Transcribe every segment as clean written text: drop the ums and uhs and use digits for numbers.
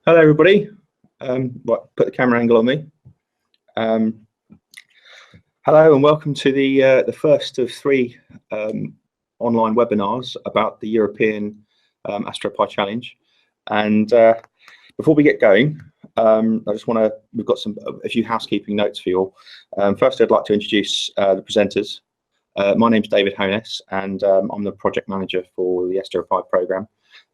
Hello, everybody. Put the camera angle on me. Hello, and welcome to the first of three online webinars about the European Astro Pi Challenge. And before we get going, we've got a few housekeeping notes for you all. First, I'd like to introduce the presenters. My name's David Honess, and I'm the project manager for the Astro Pi program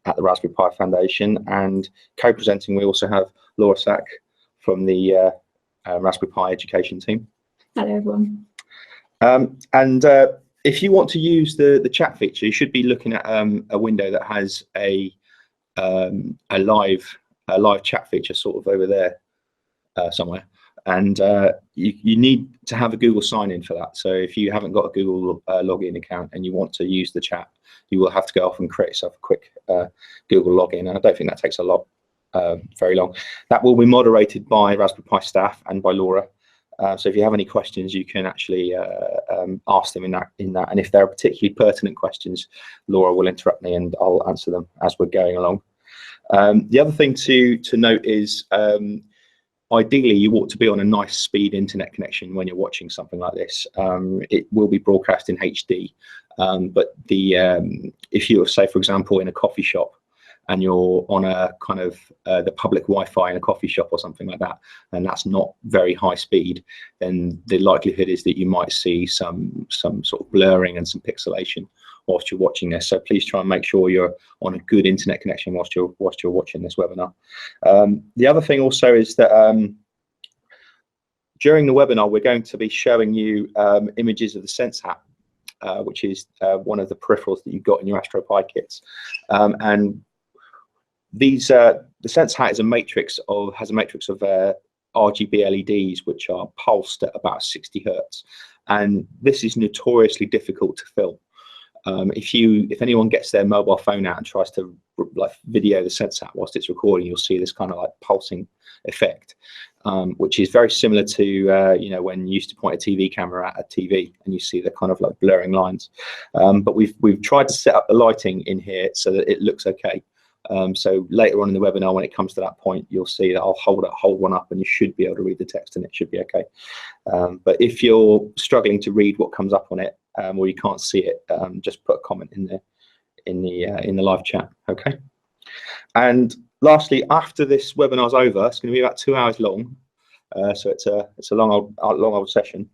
at the Raspberry Pi Foundation, and co-presenting we also have Laura Sack from the Raspberry Pi education team. Hello everyone. If you want to use the chat feature, you should be looking at a window that has a live chat feature sort of over there somewhere, and you need to have a Google sign-in for that. So if you haven't got a Google login account and you want to use the chat, you will have to go off and create yourself a quick Google login, and I don't think that takes very long. That will be moderated by Raspberry Pi staff and by Laura. So if you have any questions, you can actually ask them in that, and if there are particularly pertinent questions, Laura will interrupt me and I'll answer them as we're going along. The other thing to note is ideally you ought to be on a nice speed internet connection when you're watching something like this. It will be broadcast in HD, but if you're, say for example, in a coffee shop and you're on a kind of the public Wi-Fi in a coffee shop or something like that, and that's not very high speed, then the likelihood is that you might see some sort of blurring and some pixelation whilst you're watching this. So please try and make sure you're on a good internet connection whilst you're watching this webinar. The other thing also is that during the webinar we're going to be showing you images of the Sense hat, which is one of the peripherals that you've got in your Astro Pi kits, and these the Sense hat is has a matrix of RGB LEDs which are pulsed at about 60 Hertz, and this is notoriously difficult to film. If anyone gets their mobile phone out and tries to video the Sense hat whilst it's recording, you'll see this kind of like pulsing effect, which is very similar to when you used to point a TV camera at a TV and you see the kind of like blurring lines. But we've tried to set up the lighting in here so that it looks okay. So later on in the webinar, when it comes to that point, you'll see that I'll hold one up and you should be able to read the text and it should be okay. But if you're struggling to read what comes up on it, or you can't see it, just put a comment in the live chat, okay? And lastly, after this webinar's over, it's going to be about 2 hours long, so it's a long old session.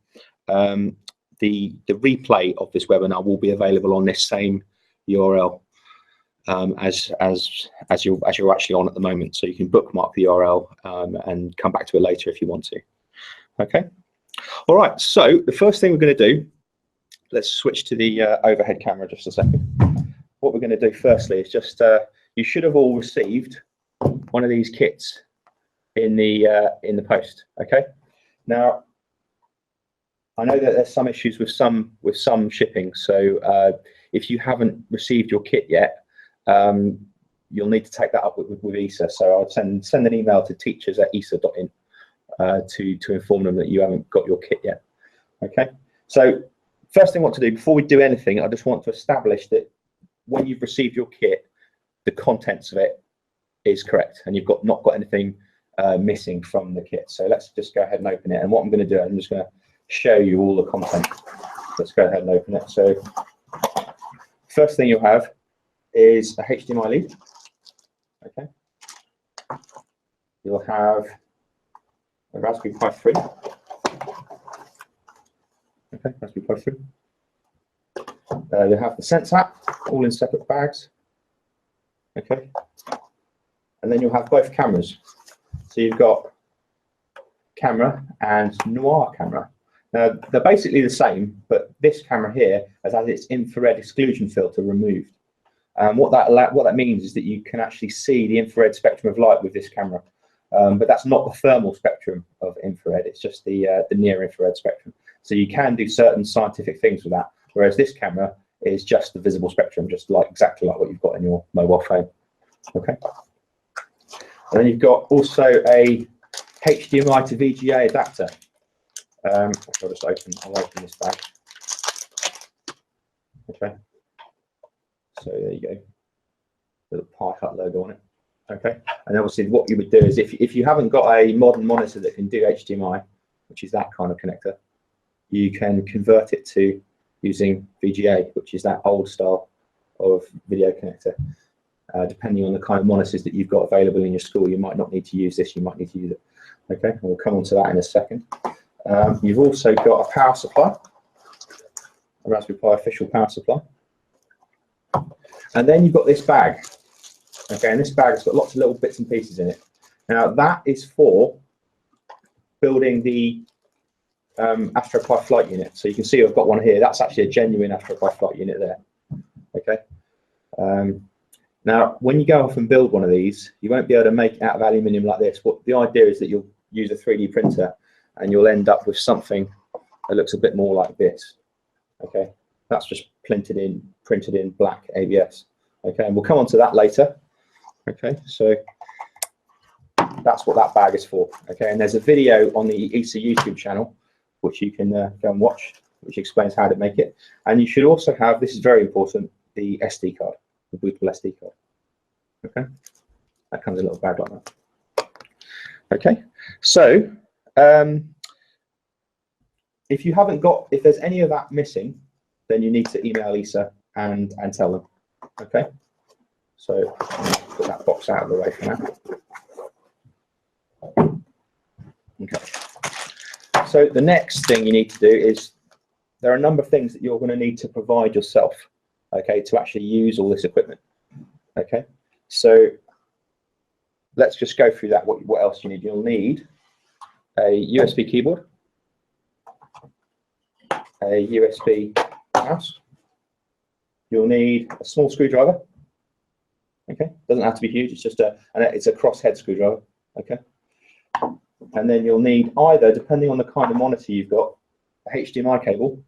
The replay of this webinar will be available on this same URL as you're actually on at the moment, so you can bookmark the URL and come back to it later if you want to. Okay. All right. So the first thing we're going to do, let's switch to the overhead camera just a second. What we're going to do firstly is just you should have all received one of these kits in the post. Okay. Now I know that there's some issues with some shipping, so if you haven't received your kit yet, you'll need to take that up with ESA. So I'll send an email to teachers@esa.in to inform them that you haven't got your kit yet. Okay. So first thing I want to do before we do anything, I just want to establish that when you've received your kit, the contents of it is correct and you've not got anything missing from the kit. So let's just go ahead and open it. And what I'm going to do, I'm just going to show you all the content. Let's go ahead and open it. So first thing you'll have is a HDMI lead. Okay. You'll have a Raspberry Pi 3. Okay, Raspberry Pi 3. You'll have the Sense hat, all in separate bags. Okay. And then you'll have both cameras. So you've got camera and noir camera. Now they're basically the same, but this camera here has its infrared exclusion filter removed. What that means is that you can actually see the infrared spectrum of light with this camera, but that's not the thermal spectrum of infrared. It's just the near infrared spectrum. So you can do certain scientific things with that, whereas this camera is just the visible spectrum, just exactly like what you've got in your mobile phone. Okay. And then you've got also a HDMI to VGA adapter. I'll open this bag. Okay. So there you go. Little Pi Hut logo on it. Okay, and obviously what you would do is if you haven't got a modern monitor that can do HDMI, which is that kind of connector, you can convert it to using VGA, which is that old style of video connector. Depending on the kind of monitors that you've got available in your school, you might not need to use this, you might need to use it. Okay, and we'll come on to that in a second. You've also got a power supply, a Raspberry Pi official power supply. And then you've got this bag. Okay, and this bag has got lots of little bits and pieces in it. Now that is for building the Astro Pi flight unit. So you can see I've got one here. That's actually a genuine Astro Pi flight unit there. Okay. Now, when you go off and build one of these, you won't be able to make it out of aluminium like this. What the idea is that you'll use a 3D printer and you'll end up with something that looks a bit more like this. Okay, that's just printed in black ABS. Okay, and we'll come on to that later. Okay, so that's what that bag is for. Okay, and there's a video on the ESA YouTube channel which you can go and watch, which explains how to make it. And you should also have, this is very important, the SD card, the bootable SD card. Okay, that comes in a little bag like that. Okay, so if there's any of that missing, then you need to email ESA and tell them. Okay, so put that box out of the way for now. Okay, so the next thing you need to do is, there are a number of things that you're going to need to provide yourself, okay, to actually use all this equipment. Okay, so let's just go through that. What else you need? You'll need a USB keyboard, a USB mouse. You'll need a small screwdriver. Okay, doesn't have to be huge. It's just it's a crosshead screwdriver. Okay, and then you'll need either, depending on the kind of monitor you've got, a HDMI cable,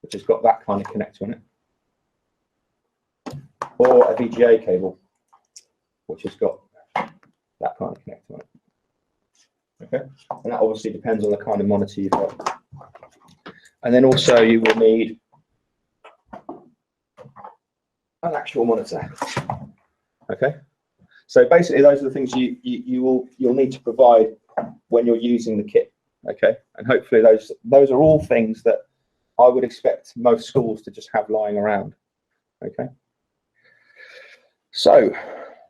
which has got that kind of connector in it, or a VGA cable, which has got that kind of connector on it. Okay, and that obviously depends on the kind of monitor you've got. And then also you will need an actual monitor. Okay, so basically those are the things you'll need to provide when you're using the kit. Okay, and hopefully those are all things that I would expect most schools to just have lying around. Okay, so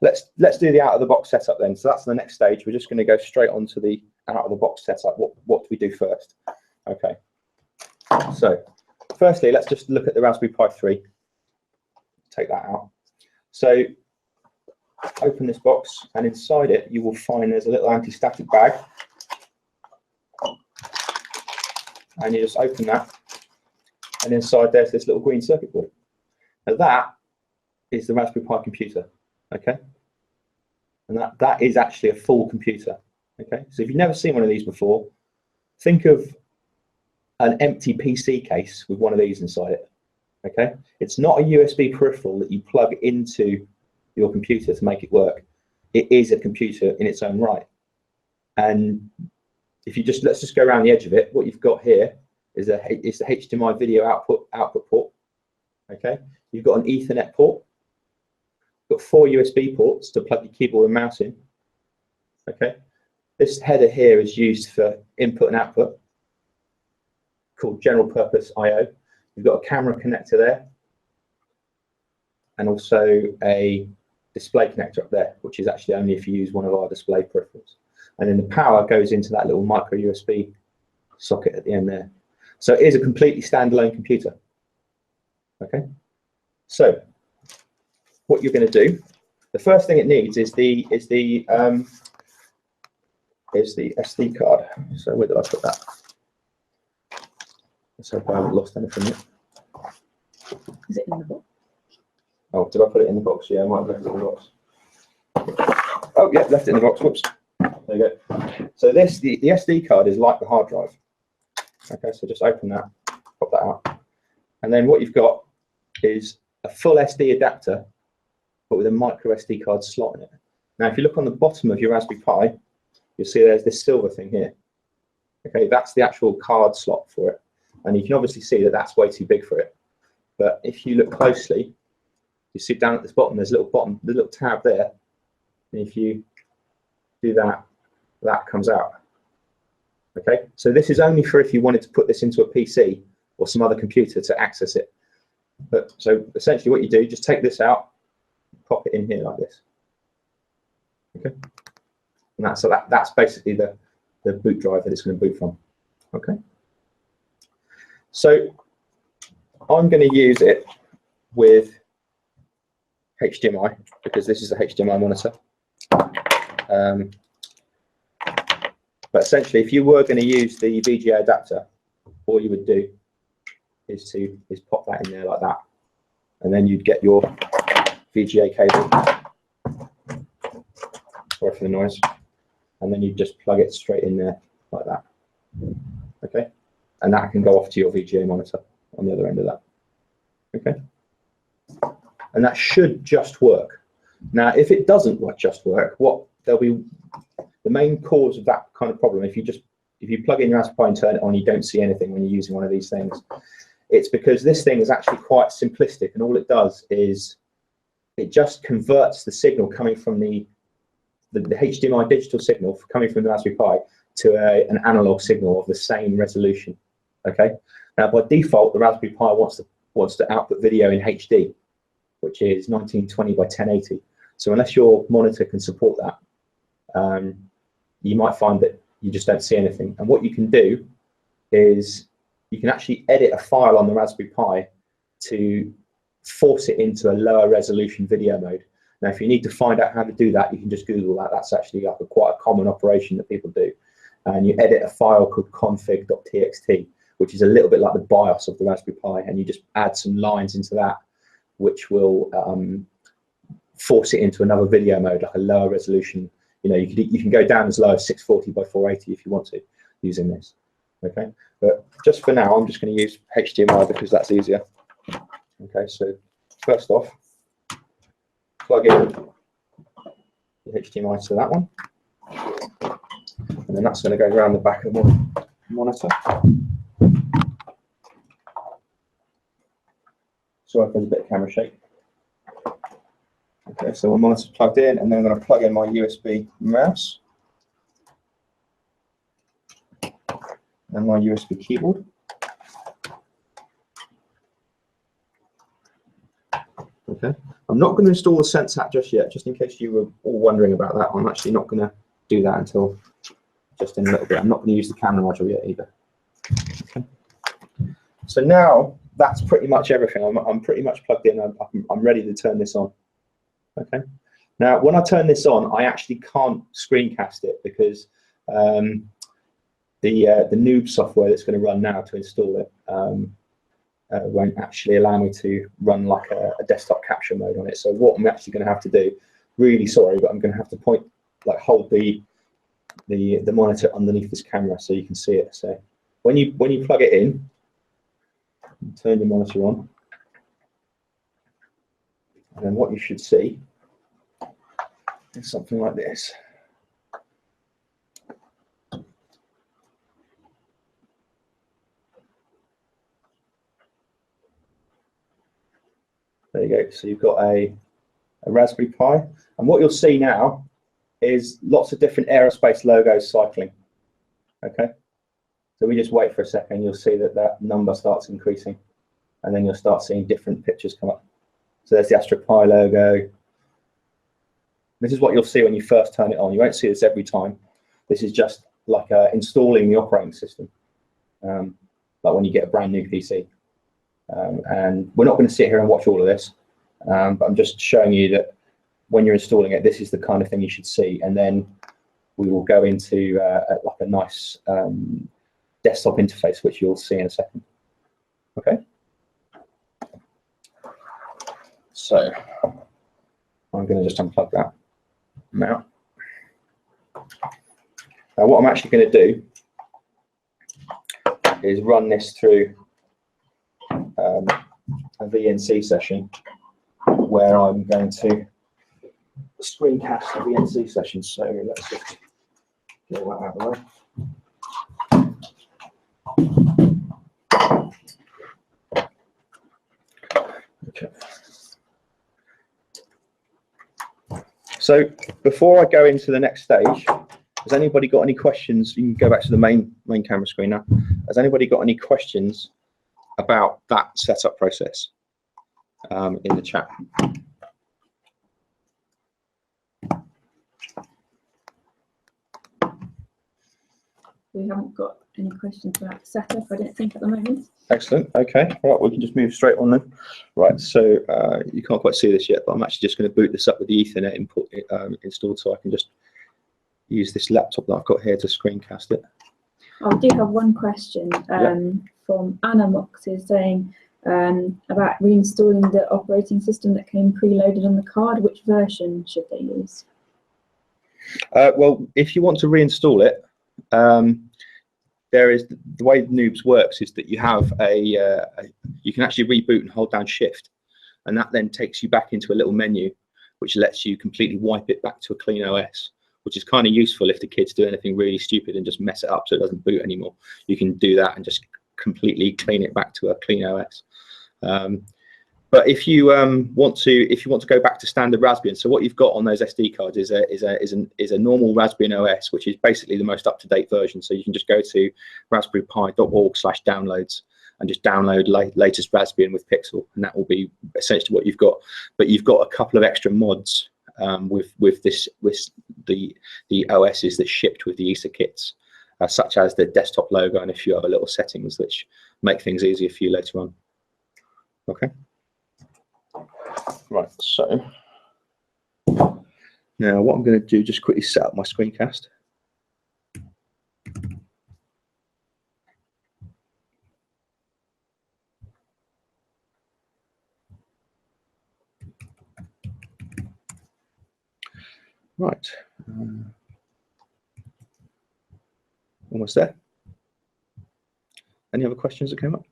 let's do the out of the box setup then. So that's the next stage. We're just going to go straight on to the out of the box setup. What do we do first? Okay, so firstly, let's just look at the Raspberry Pi 3. Take that out. So open this box, and inside it you will find there's a little anti-static bag, and you just open that, and inside there's this little green circuit board. Now that is the Raspberry Pi computer. Okay, and that is actually a full computer. Okay, so if you've never seen one of these before, think of an empty PC case with one of these inside it. Okay, it's not a USB peripheral that you plug into your computer to make it work. It is a computer in its own right. And if you let's just go around the edge of it. What you've got here is it's the HDMI video output port. Okay, you've got an Ethernet port. You've got 4 USB ports to plug your keyboard and mouse in. Okay, this header here is used for input and output, called general purpose I/O. You've got a camera connector there, and also a display connector up there, which is actually only if you use one of our display peripherals. And then the power goes into that little micro USB socket at the end there. So it is a completely standalone computer. Okay, so what you're going to do, the first thing it needs is the SD card. So where did I put that? Let's hope I haven't lost anything yet. Is it in the box? Oh, did I put it in the box? Yeah, I might have left it in the box. Oh, yeah, left it in the box. Whoops. There you go. So the SD card is like the hard drive. Okay, so just open that, pop that out. And then what you've got is a full SD adapter, but with a micro SD card slot in it. Now, if you look on the bottom of your Raspberry Pi, you'll see there's this silver thing here. Okay, that's the actual card slot for it. And you can obviously see that that's way too big for it. But if you look closely, you see down at this bottom, there's a little tab there. And if you do that, that comes out. Okay, so this is only for if you wanted to put this into a PC or some other computer to access it. But so essentially what you do, just take this out, pop it in here like this. Okay, and that's basically the boot drive that it's going to boot from. Okay, so I'm going to use it with HDMI because this is a HDMI monitor. But essentially, if you were going to use the VGA adapter, all you would do is pop that in there like that, and then you'd get your VGA cable. Sorry for the noise. And then you just plug it straight in there like that. Okay, and that can go off to your VGA monitor on the other end of that. Okay, and that should just work. Now, if it doesn't just work, there'll be the main cause of that kind of problem. If you plug in your Astro Pi and turn it on, you don't see anything when you're using one of these things. It's because this thing is actually quite simplistic, and all it does is it just converts the signal coming from the HDMI digital signal coming from the Raspberry Pi to an analog signal of the same resolution. Okay. Now, by default, the Raspberry Pi wants to output video in HD, which is 1920 by 1080. So unless your monitor can support that, you might find that you just don't see anything. And what you can do is you can actually edit a file on the Raspberry Pi to force it into a lower resolution video mode. Now, if you need to find out how to do that, you can just Google that. That's actually quite a common operation that people do. And you edit a file called config.txt, which is a little bit like the BIOS of the Raspberry Pi, and you just add some lines into that, which will force it into another video mode, like a lower resolution. You know, you can go down as low as 640 by 480 if you want to using this. Okay, but just for now, I'm just going to use HDMI because that's easier. Okay, so first off, plug in the HDMI to that one, and then that's going to go around the back of the monitor. Sorry if there's a bit of camera shake. Okay, so my monitor's plugged in, and then I'm going to plug in my USB mouse and my USB keyboard. Okay, I'm not going to install the Sense app just yet, just in case you were all wondering about that. I'm actually not going to do that until just in a little bit. I'm not going to use the camera module yet either. Okay. So now that's pretty much everything. I'm pretty much plugged in. I'm ready to turn this on. Okay. Now, when I turn this on, I actually can't screencast it because the noob software that's going to run now to install it won't actually allow me to run like a desktop capture mode on it. So what I'm actually going to have to do, really sorry, but I'm going to have to hold the monitor underneath this camera so you can see it. So when you plug it in, turn your monitor on, and then what you should see is something like this. There you go. So you've got a Raspberry Pi, and what you'll see now is lots of different aerospace logos cycling. Okay, so we just wait for a second. You'll see that number starts increasing, and then you'll start seeing different pictures come up. So there's the Astro Pi logo. This is what you'll see when you first turn it on. You won't see this every time. This is just like installing the operating system, like when you get a brand new PC. And we're not going to sit here and watch all of this, but I'm just showing you that when you're installing it, this is the kind of thing you should see. And then we will go into like a nice desktop interface, which you'll see in a second. Okay. So I'm going to just unplug that now. Now what I'm actually going to do is run this through a VNC session where I'm going to screencast the VNC session. So let's just get that out of the way. Okay. So So before I go into the next stage, has anybody got any questions? You can go back to the main camera screen now. Has anybody got any questions about that setup process in the chat? We haven't got any questions about setup, I don't think, at the moment. Excellent. Okay. Right. We can just move straight on then. Right. So you can't quite see this yet, but I'm actually just going to boot this up with the Ethernet input installed, so I can just use this laptop that I've got here to screencast it. I do have one question from Anna Moxes saying about reinstalling the operating system that came preloaded on the card. Which version should they use? Well, if you want to reinstall it, there is the way Noobs works is that you have you can actually reboot and hold down Shift, and that then takes you back into a little menu which lets you completely wipe it back to a clean OS, which is kind of useful if the kids do anything really stupid and just mess it up so it doesn't boot anymore. You can do that and just completely clean it back to a clean OS. But if you want to go back to standard Raspbian, so what you've got on those SD cards is a normal Raspbian OS, which is basically the most up-to-date version. So you can just go to raspberrypi.org/downloads and just download latest Raspbian with Pixel, and that will be essentially what you've got. But you've got a couple of extra mods with the OSs that shipped with the ESA kits, such as the desktop logo and a few other little settings which make things easier for you later on. Okay. Right, so now what I'm going to do, just quickly set up my screencast. Right, almost there. Any other questions that came up?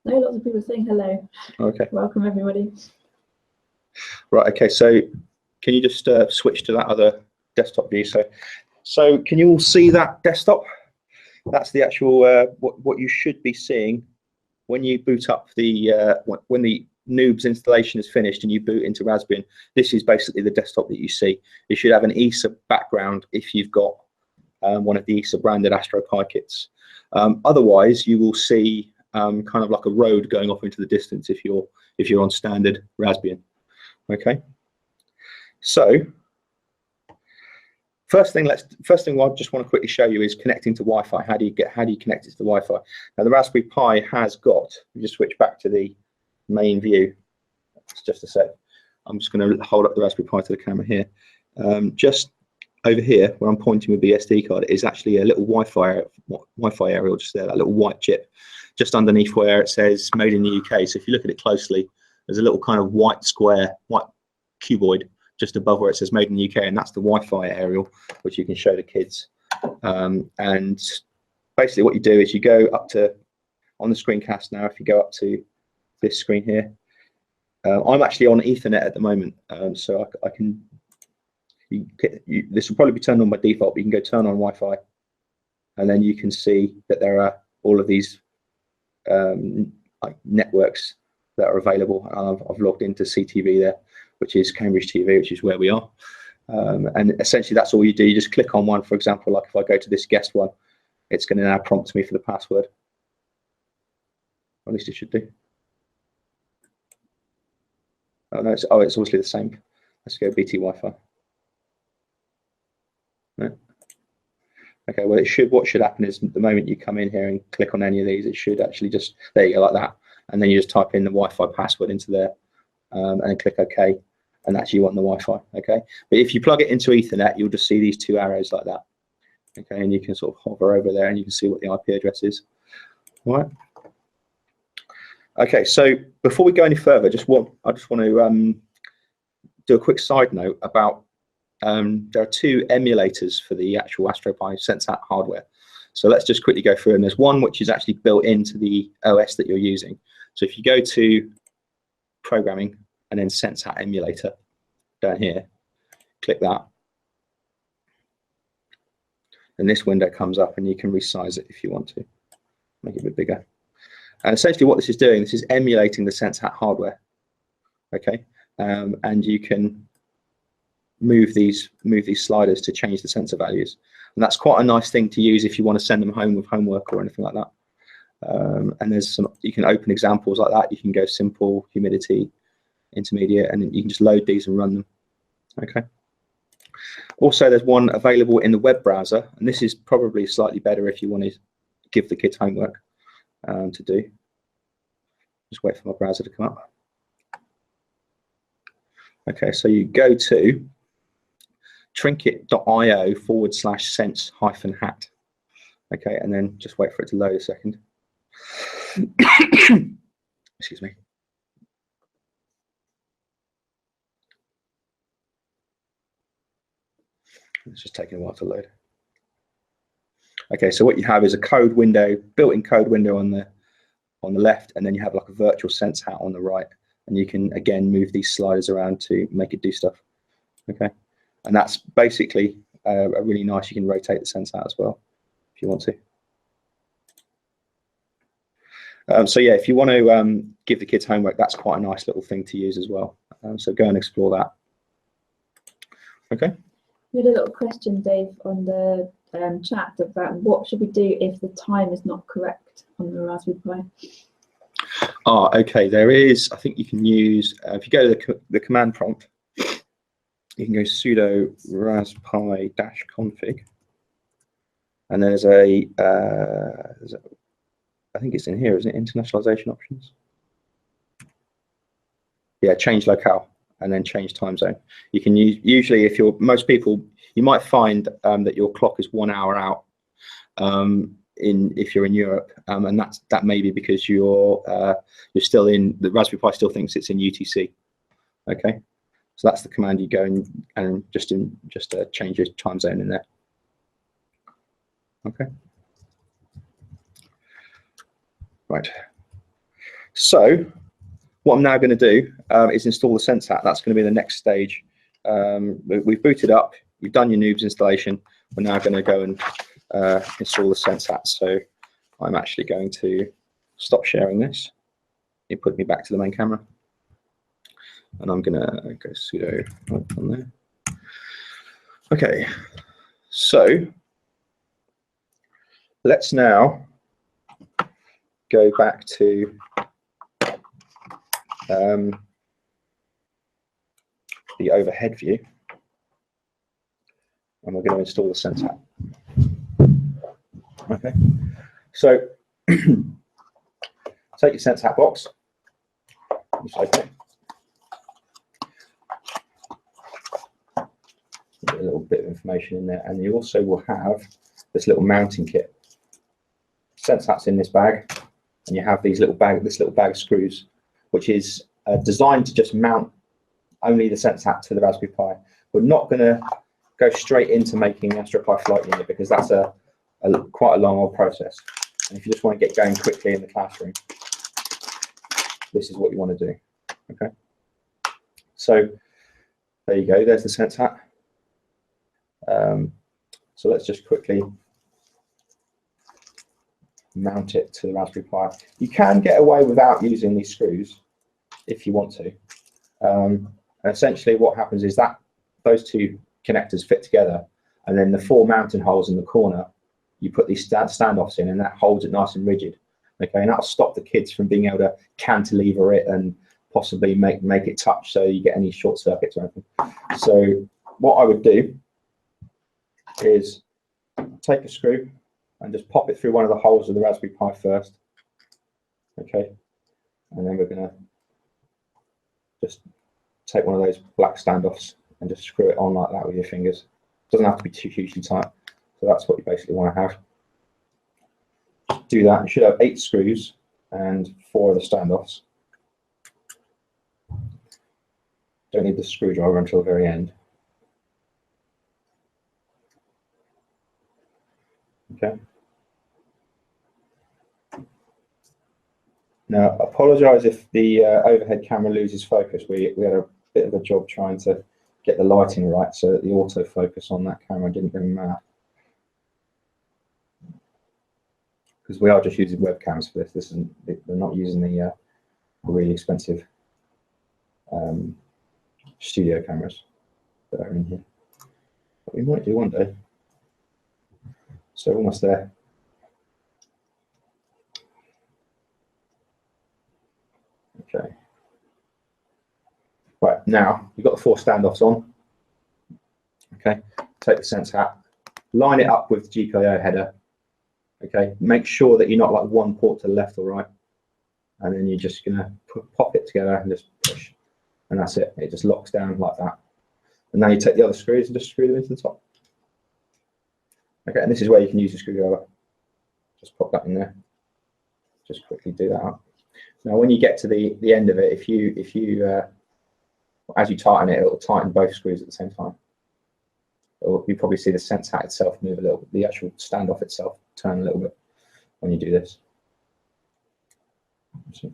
No, lots of people saying hello. Okay. Welcome, everybody. Right, okay, so can you just switch to that other desktop view? So can you all see that desktop? That's the actual, what you should be seeing when you boot up the, when the Noobs installation is finished and you boot into Raspbian. This is basically the desktop that you see. You should have an ESA background if you've got one of the ESA branded Astro Pi kits. Otherwise, you will see kind of like a road going off into the distance if you're on standard Raspbian. Okay, so first thing I just want to quickly show you is connecting to Wi-Fi. How do you connect it to the Wi-Fi? Now the Raspberry Pi has got, we just switch back to the main view. Just a sec. I'm just going to hold up the Raspberry Pi to the camera here. Just over here where I'm pointing with the SD card is actually a little Wi-Fi aerial just there, that little white chip just underneath where it says made in the UK. So if you look at it closely, there's a little kind of white square, white cuboid just above where it says made in the UK, and that's the Wi-Fi aerial, which you can show the kids. And basically what you do is you go up to, on the screencast now, if you go up to this screen here, I'm actually on Ethernet at the moment, so I can, this will probably be turned on by default, but you can go turn on Wi-Fi, and then you can see that there are all of these like networks that are available. I've logged into CTV there, which is Cambridge TV, which is where we are. And essentially that's all you do. You just click on one. For example, like if I go to this guest one, it's going to now prompt me for the password. Or at least it should do. Oh no, it's obviously the same. Let's go BT Wi-Fi. No. Okay, well what should happen is the moment you come in here and click on any of these, it should actually just, there you go, like that. And then you just type in the Wi-Fi password into there and then click OK. And that's you on the Wi-Fi, okay? But if you plug it into Ethernet, you'll just see these two arrows like that, okay? And you can sort of hover over there and you can see what the IP address is, all right? Okay, so before we go any further, I just want to do a quick side note about there are two emulators for the actual Astro Pi SenseHat hardware. So let's just quickly go through, and there's one which is actually built into the OS that you're using. So if you go to programming and then SenseHat emulator down here, click that, and this window comes up and you can resize it if you want to, make it a bit bigger. And essentially what this is doing, this is emulating the SenseHat hardware, okay? And you can move these sliders to change the sensor values, and that's quite a nice thing to use if you want to send them home with homework or anything like that. And there's some, you can open examples like that. You can go simple, humidity, intermediate, and you can just load these and run them. Okay. Also, there's one available in the web browser, and this is probably slightly better if you want to give the kids homework to do. Just wait for my browser to come up. Okay, so you go to trinket.io/sense-hat. Okay, and then just wait for it to load a second. Excuse me. It's just taking a while to load. Okay, so what you have is a code window, built-in code window on the left, and then you have like a virtual sense hat on the right, and you can again move these sliders around to make it do stuff. Okay, and that's basically a really nice. You can rotate the sense hat as well if you want to. So yeah, if you want to give the kids homework, that's quite a nice little thing to use as well. So go and explore that. Okay. We had a little question, Dave, on the chat about what should we do if the time is not correct on the Raspberry Pi. Okay, there is, I think you can use, if you go to the command prompt, you can go sudo raspi-config, and there's a, I think it's in here, isn't it? Internationalization options. Yeah, change locale and then change time zone. You can use, usually if you're, most people, you might find that your clock is 1 hour out if you're in Europe, and that may be because you're still in, the Raspberry Pi still thinks it's in UTC. Okay, so that's the command you go and just change your time zone in there. Okay. Right. So what I'm now going to do is install the sense hat. That's going to be the next stage. We've booted up. You've done your noobs installation. We're now going to go and install the sense hat. So I'm actually going to stop sharing this. It put me back to the main camera, and I'm going to go sudo on there. Okay. So let's now go back to the overhead view, and we're going to install the sense hat. Okay, so take your sense hat box, just open it. Get a little bit of information in there, and you also will have this little mounting kit. Sense hat's in this bag, and you have these little bag of screws, which is designed to just mount only the sense hat to the Raspberry Pi. We're not going to go straight into making the Astro Pi flight unit because that's quite a long old process. And if you just want to get going quickly in the classroom, this is what you want to do. Okay. So there you go. There's the sense hat. So let's just quickly mount it to the Raspberry Pi. You can get away without using these screws if you want to. And essentially what happens is that those two connectors fit together, and then the 4 mounting holes in the corner, you put these standoffs in, and that holds it nice and rigid. Okay, and that'll stop the kids from being able to cantilever it and possibly make it touch so you get any short circuits or anything. So what I would do is take a screw and just pop it through one of the holes of the Raspberry Pi first. Okay, and then we're going to just take one of those black standoffs and just screw it on like that with your fingers. It doesn't have to be too hugely tight. So that's what you basically want to have. Do that. You should have 8 screws and 4 of the standoffs. Don't need the screwdriver until the very end. Okay. Now, apologise if the overhead camera loses focus. We had a bit of a job trying to get the lighting right so that the autofocus on that camera didn't go mad. Because we are just using webcams for this. This isn't, they're not using the really expensive studio cameras. that are in here. But we might do one day. So almost there. Okay. Right, now you've got the 4 standoffs on. Okay, take the sense hat, line it up with the GPIO header. Okay, make sure that you're not like one port to the left or right. And then you're just gonna pop it together and just push. And that's it. It just locks down like that. And now you take the other screws and just screw them into the top. Okay, and this is where you can use the screwdriver. Just pop that in there. Just quickly do that up. Now, when you get to the end of it, if you as you tighten it, it'll tighten both screws at the same time. You probably see the sense hat itself move a little bit, the actual standoff itself turn a little bit when you do this. Okay.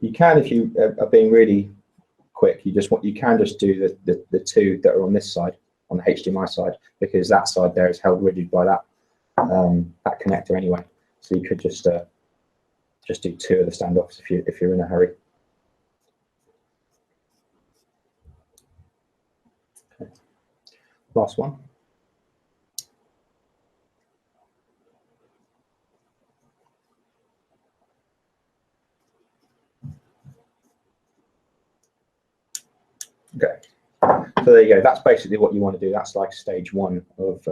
You can, if you are being really quick, you can just do the 2 that are on this side, on the HDMI side, because that side there is held rigid by that that connector anyway. So you could just do 2 of the standoffs if you're in a hurry. Okay. Last one. Okay, so there you go. That's basically what you want to do. That's like stage 1 of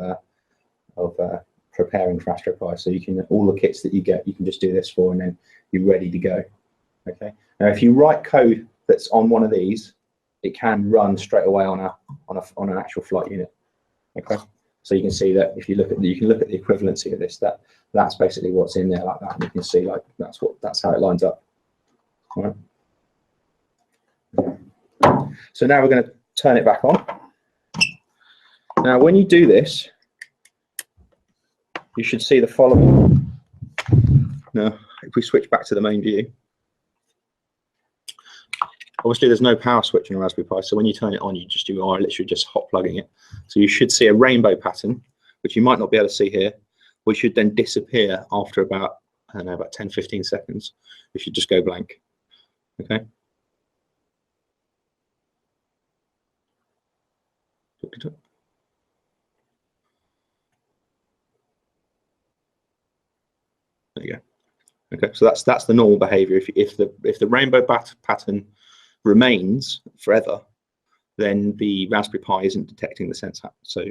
preparing for Astro Pi. So you can, all the kits that you get, you can just do this for, and then you're ready to go. Okay. Now, if you write code that's on one of these, it can run straight away on an actual flight unit. Okay. So you can see that if you look at you can look at the equivalency of this. That's basically what's in there like that, and you can see like that's how it lines up. All right. So now we're going to turn it back on. Now, when you do this, you should see the following. Now, if we switch back to the main view, obviously there's no power switch on a Raspberry Pi, so when you turn it on, you are literally just hot plugging it. So you should see a rainbow pattern, which you might not be able to see here, which should then disappear after about, I don't know, about 10-15 seconds. It should just go blank. Okay. There you go. Okay, so that's the normal behavior. If the rainbow pattern remains forever, then the Raspberry Pi isn't detecting the sense hat. So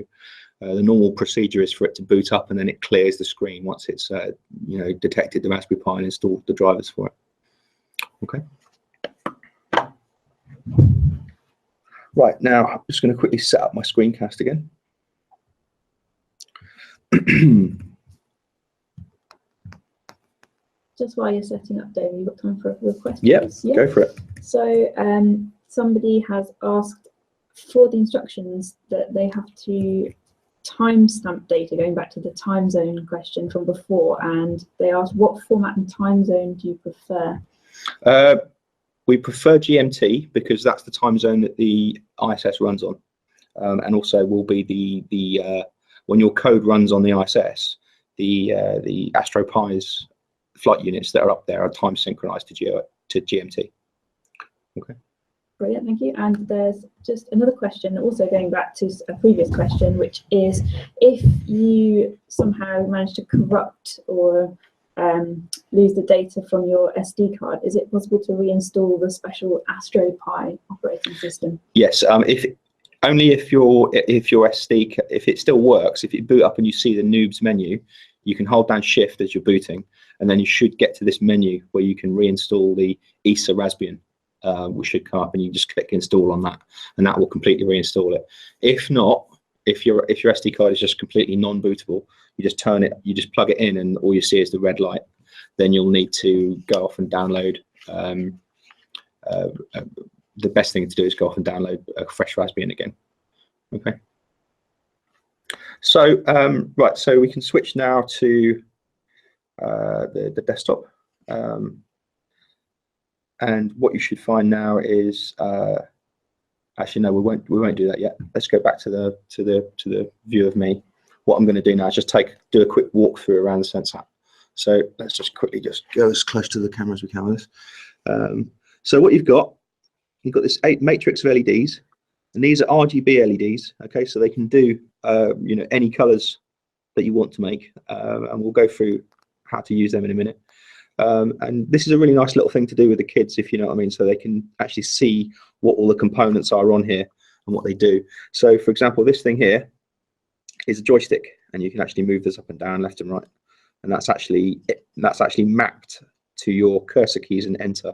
the normal procedure is for it to boot up, and then it clears the screen once it's detected the Raspberry Pi and installed the drivers for it. Okay. Right, now I'm just going to quickly set up my screencast again. Just while you're setting up, David, you've got time for a couple of questions? Yep, yeah, go for it. So somebody has asked for the instructions that they have to timestamp data, going back to the time zone question from before, and they asked what format and time zone do you prefer? We prefer GMT because that's the time zone that the ISS runs on, and also will be the when your code runs on the ISS, the Astro Pi's flight units that are up there are time synchronized to GMT. Okay. Brilliant, thank you. And there's just another question, also going back to a previous question, which is if you somehow manage to corrupt or lose the data from your SD card, is it possible to reinstall the special Astro Pi operating system? Yes, if your SD, if it still works, if you boot up and you see the noobs menu, you can hold down Shift as you're booting, and then you should get to this menu where you can reinstall the ESA Raspbian, which should come up, and you just click install on that, and that will completely reinstall it. If not, if your SD card is just completely non-bootable, you just turn it, you just plug it in, and all you see is the red light. Then you'll need to go off and download. The best thing to do is go off and download a fresh Raspbian again. Okay. So right, so we can switch now to the desktop, and what you should find now is actually no, we won't do that yet. Let's go back to the view of me. what I'm going to do now is just do a quick walkthrough around the Sense app. So let's just quickly just go as close to the camera as we can with this. So what you've got this 8 matrix of LEDs, and these are RGB LEDs. Okay, so they can do you know, any colors that you want to make, and we'll go through how to use them in a minute. And this is a really nice little thing to do with the kids, if you know what I mean, so they can actually see what all the components are on here and what they do. So for example, this thing here is a joystick, and you can actually move this up and down, left and right, and that's actually mapped to your cursor keys and enter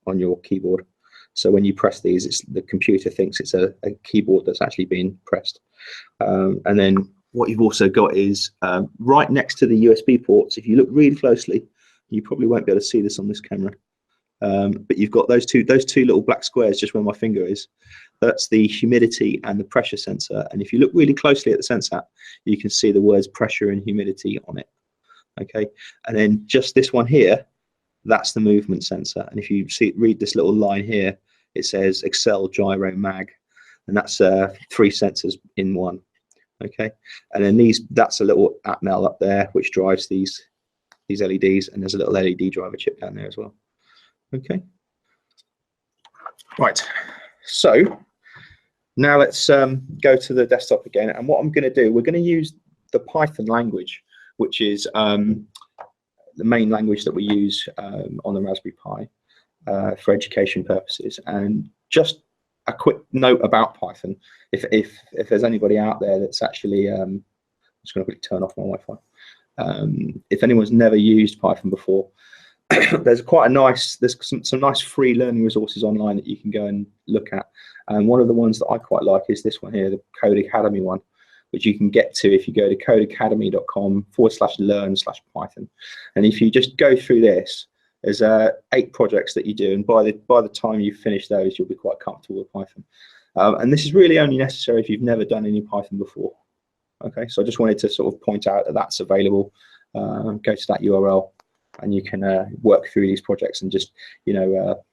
on your keyboard. So when you press these, the computer thinks it's a keyboard that's actually being pressed. And then what you've also got is right next to the USB ports, if you look really closely, you probably won't be able to see this on this camera, but you've got those two little black squares just where my finger is. That's the humidity and the pressure sensor. And if you look really closely at the Sense app, you can see the words pressure and humidity on it. Okay, and then just this one here, that's the movement sensor. And if you read this little line here, it says Excel Gyro Mag, and that's 3 sensors in one. Okay, and then that's a little Atmel up there which drives these LEDs, and there's a little LED driver chip down there as well. Okay, right, so now let's go to the desktop again, and what I'm going to do, we're going to use the Python language, which is the main language that we use on the Raspberry Pi for education purposes. And just a quick note about Python, if there's anybody out there that's actually I'm just going to quickly turn off my Wi-Fi. If anyone's never used Python before, there's some nice free learning resources online that you can go and look at. And one of the ones that I quite like is this one here, the Code Academy one, which you can get to if you go to codeacademy.com/learn/Python. And if you just go through this, there's 8 projects that you do, and by the time you finish those, you'll be quite comfortable with Python. And this is really only necessary if you've never done any Python before. Okay, so I just wanted to sort of point out that that's available. Go to that URL, and you can work through these projects and just, you know,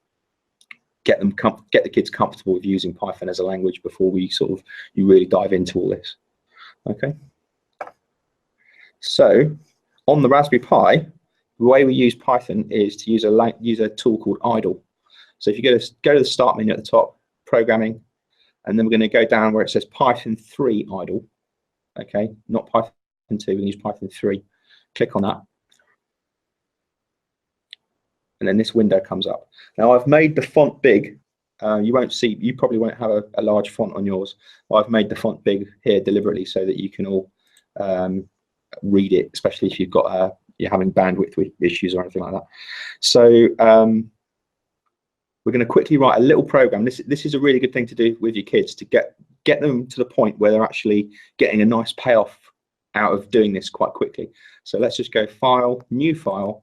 get the kids comfortable with using Python as a language before you really dive into all this. Okay, so on the Raspberry Pi, the way we use Python is to use a tool called idle. So if you go to the start menu at the top, programming, and then we're going to go down where it says Python 3 idle. Okay, not Python 2, we're going to use Python 3. Click on that, and then this window comes up. Now I've made the font big. You probably won't have a large font on yours. I've made the font big here deliberately so that you can all read it, especially if you're having bandwidth issues or anything like that. So we're going to quickly write a little program. This is a really good thing to do with your kids to get them to the point where they're actually getting a nice payoff out of doing this quite quickly. So let's just go File, New File,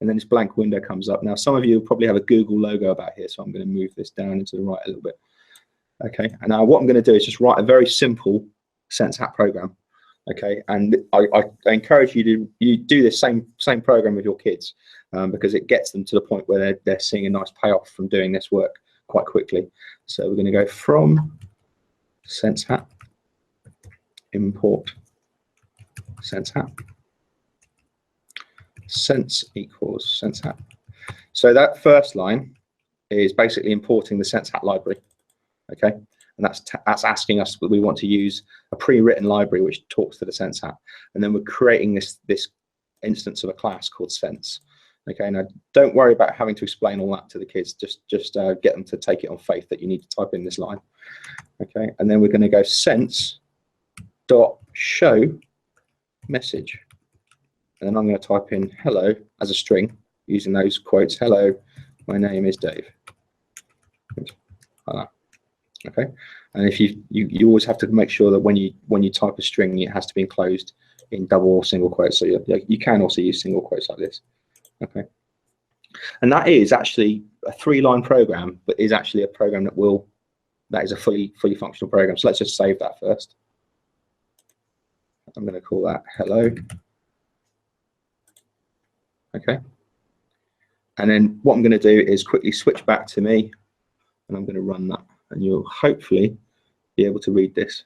and then this blank window comes up. Now, some of you probably have a Google logo about here, so I'm going to move this down into the right a little bit. Okay, and now what I'm going to do is just write a very simple Sense app program. Okay, and I encourage you to do this same program with your kids, because it gets them to the point where they're seeing a nice payoff from doing this work quite quickly. So we're going to go from Sense app, import Sense app. Sense equals Sense app. So that first line is basically importing the Sense app library. Okay, and that's asking us that we want to use a pre-written library which talks to the Sense app, and then we're creating this instance of a class called Sense. Okay, now don't worry about having to explain all that to the kids. Just get them to take it on faith that you need to type in this line. Okay, and then we're going to go sense dot show message. And then I'm going to type in hello as a string using those quotes. Hello, my name is Dave. Like that. Okay, and if you always have to make sure that when you type a string, it has to be enclosed in double or single quotes. So you can also use single quotes like this. Okay, and that is actually a 3-line program, but is actually a program that is a fully functional program. So let's just save that first. I'm going to call that hello. Okay, and then what I'm going to do is quickly switch back to me, and I'm going to run that, and you'll hopefully be able to read this.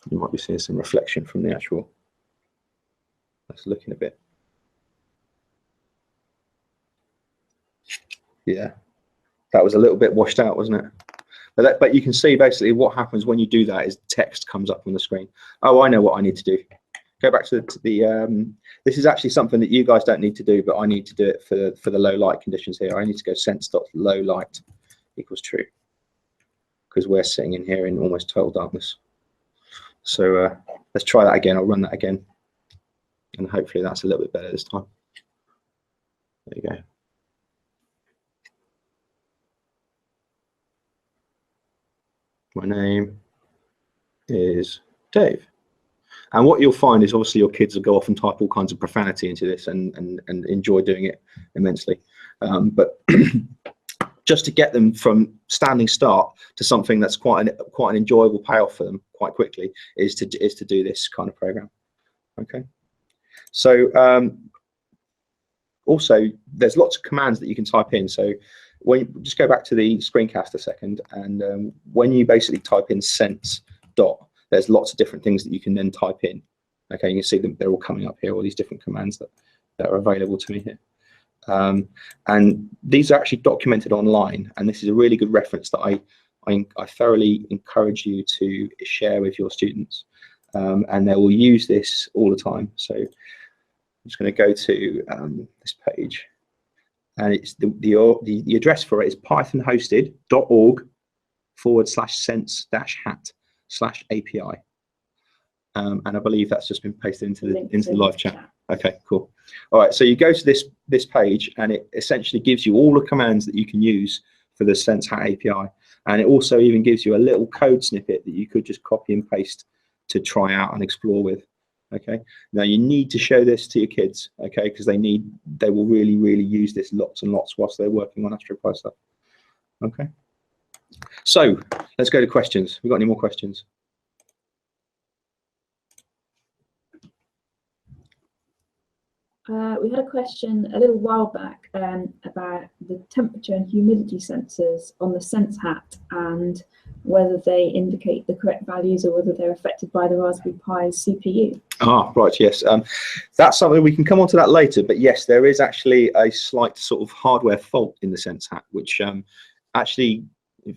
You might be seeing some reflection from the actual. That's looking a bit. Yeah, that was a little bit washed out, wasn't it? But you can see basically what happens when you do that is text comes up on the screen. Oh, I know what I need to do. Go back to the this is actually something that you guys don't need to do, but I need to do it for the low light conditions here. I need to go sense.low light equals true, because we're sitting in here in almost total darkness. So let's try that again. I'll run that again, and hopefully that's a little bit better this time. There you go. My name is Dave. And what you'll find is obviously your kids will go off and type all kinds of profanity into this and enjoy doing it immensely. But just to get them from standing start to something that's quite an enjoyable payoff for them quite quickly is to do this kind of program. Okay. So also there's lots of commands that you can type in. So when you just go back to the screencast a second, and when you basically type in sense dot, there's lots of different things that you can then type in. Okay, you can see them, they're all coming up here, all these different commands that are available to me here. And these are actually documented online, and this is a really good reference that I thoroughly encourage you to share with your students. And they will use this all the time. So I'm just going to go to this page, and it's the address for it is python-hosted.org/sense-hat/API. And I believe that's just been pasted into the live chat. Okay, cool. All right, so you go to this page, and it essentially gives you all the commands that you can use for the Sense Hat API, and it also even gives you a little code snippet that you could just copy and paste to try out and explore with. Okay, now you need to show this to your kids, okay, because they will really use this lots and lots whilst they're working on Astro Pi stuff. Okay, so let's go to questions. We got any more questions? We had a question a little while back about the temperature and humidity sensors on the Sense Hat and whether they indicate the correct values or whether they're affected by the Raspberry Pi's CPU. Ah, right, yes. That's something we can come on to that later, but yes, there is actually a slight sort of hardware fault in the Sense Hat, which actually,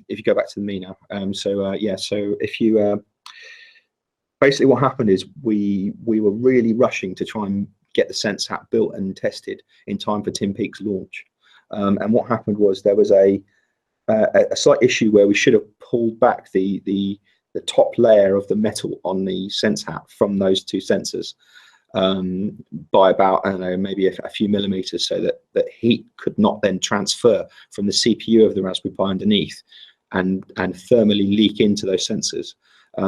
if you go back to me now, so if you, basically what happened is we were really rushing to try and get the Sense Hat built and tested in time for Tim Peake's launch. And what happened was there was a slight issue where we should have pulled back the top layer of the metal on the Sense Hat from those two sensors by about, I don't know, maybe a few millimeters, so that heat could not then transfer from the CPU of the Raspberry Pi underneath and thermally leak into those sensors.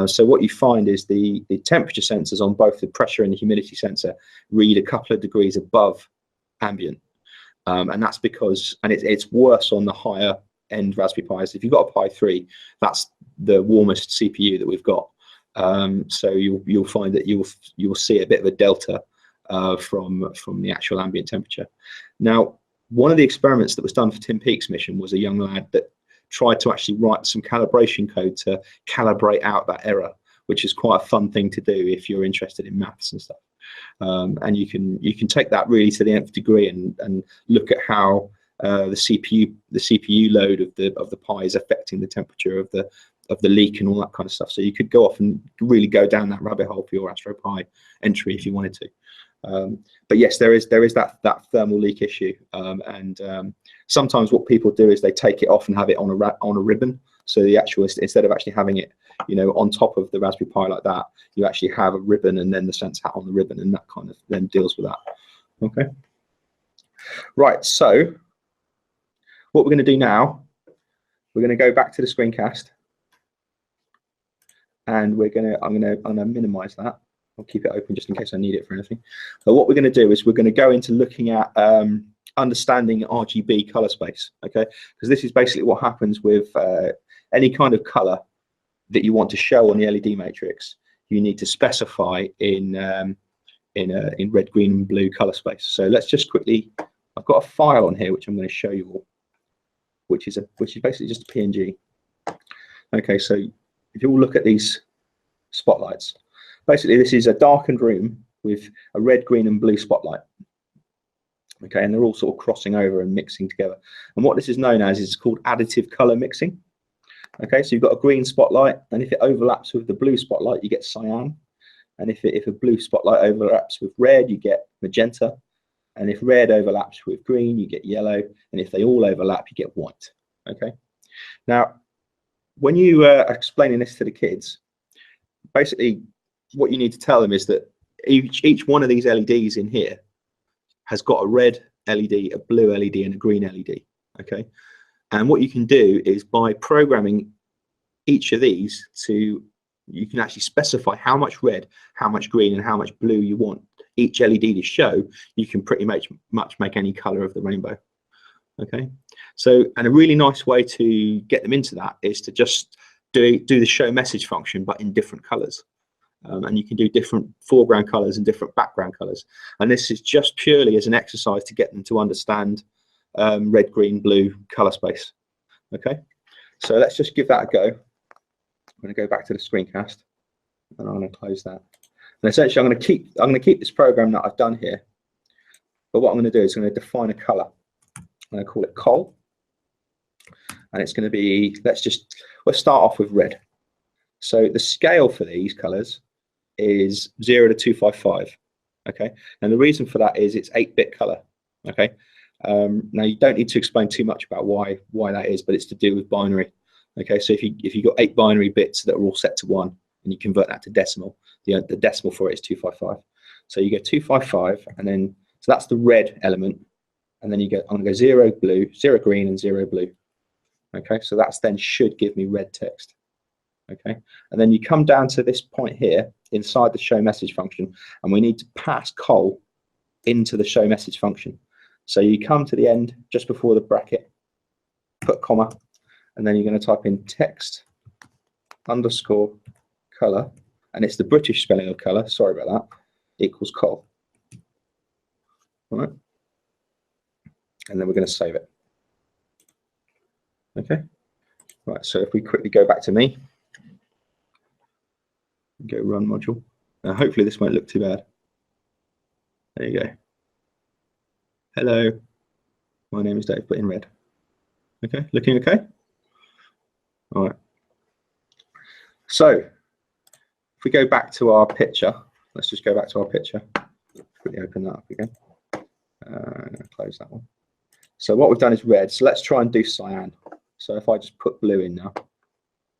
So what you find is the temperature sensors on both the pressure and the humidity sensor read a couple of degrees above ambient. And that's because, and it's worse on the higher end Raspberry Pis. If you've got a Pi 3, that's the warmest CPU that we've got. So you'll find that you'll see a bit of a delta from the actual ambient temperature. Now, one of the experiments that was done for Tim Peake's mission was a young lad that tried to actually write some calibration code to calibrate out that error, which is quite a fun thing to do if you're interested in maths and stuff. And you can take that really to the nth degree and look at how the CPU load of the Pi is affecting the temperature of the leak and all that kind of stuff. So you could go off and really go down that rabbit hole for your Astro Pi entry if you wanted to. But yes, there is that thermal leak issue, and sometimes what people do is they take it off and have it on a ribbon. So the actual, instead of actually having it, on top of the Raspberry Pi like that, you actually have a ribbon and then the Sense Hat on the ribbon, and that kind of then deals with that. Okay. Right. So what we're going to do now, we're going to go back to the screencast, and I'm going to minimize that. I'll keep it open just in case I need it for anything. But what we're going to do is we're going to go into looking at understanding RGB color space, okay? Because this is basically what happens with any kind of color that you want to show on the LED matrix. You need to specify in red, green, and blue color space. So let's just quickly. I've got a file on here which I'm going to show you all, which is basically just a PNG. Okay, so if you all look at these spotlights. Basically, this is a darkened room with a red, green, and blue spotlight. Okay, and they're all sort of crossing over and mixing together. And what this is known as is called additive color mixing. Okay, so you've got a green spotlight, and if it overlaps with the blue spotlight, you get cyan. And if a blue spotlight overlaps with red, you get magenta. And if red overlaps with green, you get yellow. And if they all overlap, you get white. Okay. Now, when you are explaining this to the kids, basically what you need to tell them is that each one of these LEDs in here has got a red LED, a blue LED, and a green LED. Okay. And what you can do is by programming each of these you can actually specify how much red, how much green, and how much blue you want each LED to show. You can pretty much make any color of the rainbow. Okay, so, and a really nice way to get them into that is to just do the show message function, but in different colors. And you can do different foreground colors and different background colors. And this is just purely as an exercise to get them to understand red, green, blue color space. Okay, so let's just give that a go. I'm going to go back to the screencast, and I'm going to close that. And essentially, I'm going to keep this program that I've done here. But what I'm going to do is I'm going to define a color. I'm going to call it coal, and it's going to be, let's start off with red. So the scale for these colors is 0 to 255. Okay, and the reason for that is it's 8-bit color. Okay, now you don't need to explain too much about why that is, but it's to do with binary. Okay, so if you got 8 binary bits that are all set to 1, and you convert that to decimal, the decimal for it is 255. So you go 255, and then so that's the red element, and then you go, I'm going to go 0 blue, 0 green, and 0 blue. Okay, so that's then should give me red text. Okay, and then you come down to this point here inside the show message function, and we need to pass col into the show message function. So you come to the end just before the bracket, put comma, and then you're going to type in text underscore color, and it's the British spelling of color, sorry about that, equals col. All right, and then we're going to save it. Okay, right, so if we quickly go back to me, go run module. Now hopefully this won't look too bad. There you go. Hello, my name is Dave, but in red. Okay, looking okay? All right. So if we go back to our picture, let's just go back to our picture. Quickly open that up again. I'm going to close that one. So what we've done is red. So let's try and do cyan. So if I just put blue in now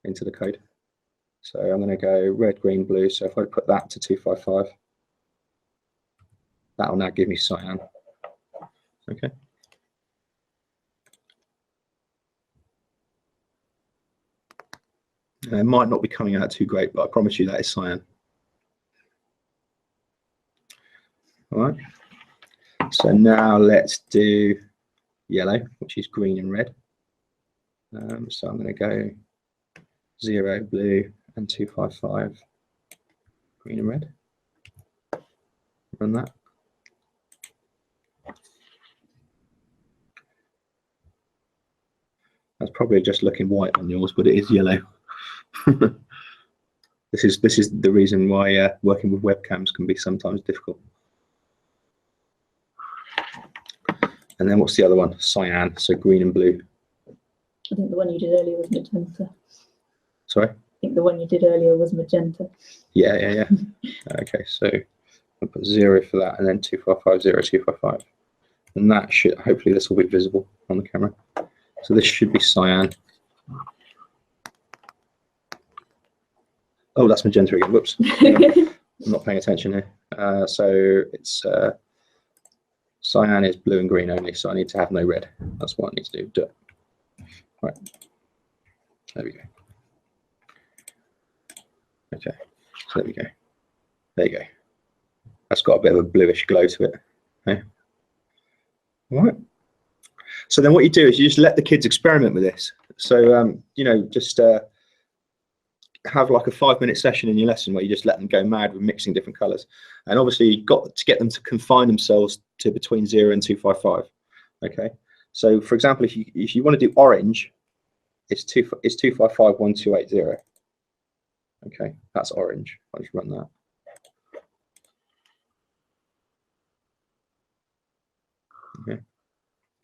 into the code. So I'm going to go red, green, blue. So if I put that to 255, that will now give me cyan. Okay. It might not be coming out too great, but I promise you that is cyan. All right. So now let's do yellow, which is green and red. So I'm going to go 0 blue and 255 green and red. Run that. That's probably just looking white on yours, but it is yellow. This is the reason why working with webcams can be sometimes difficult. And then what's the other one? Cyan, so green and blue. I think the one you did earlier was magenta. Sorry? I think the one you did earlier was magenta. Yeah. Okay, so I'll put 0 for that, and then 255, 0, 255. And that should, hopefully this will be visible on the camera. So this should be cyan. Oh, that's magenta again. Whoops. I'm not paying attention here. So it's cyan is blue and green only, so I need to have no red. That's what I need to do. Do it. Right. There we go. Okay. So there we go. There you go. That's got a bit of a bluish glow to it. Okay. All right. So then what you do is you just let the kids experiment with this. So, you know, just have like a 5-minute session in your lesson where you just let them go mad with mixing different colors. And obviously you've got to get them to confine themselves to between 0 and 255. Okay. So for example, if you want to do orange, it's 255 1280. Okay, that's orange. I'll just run that. Okay,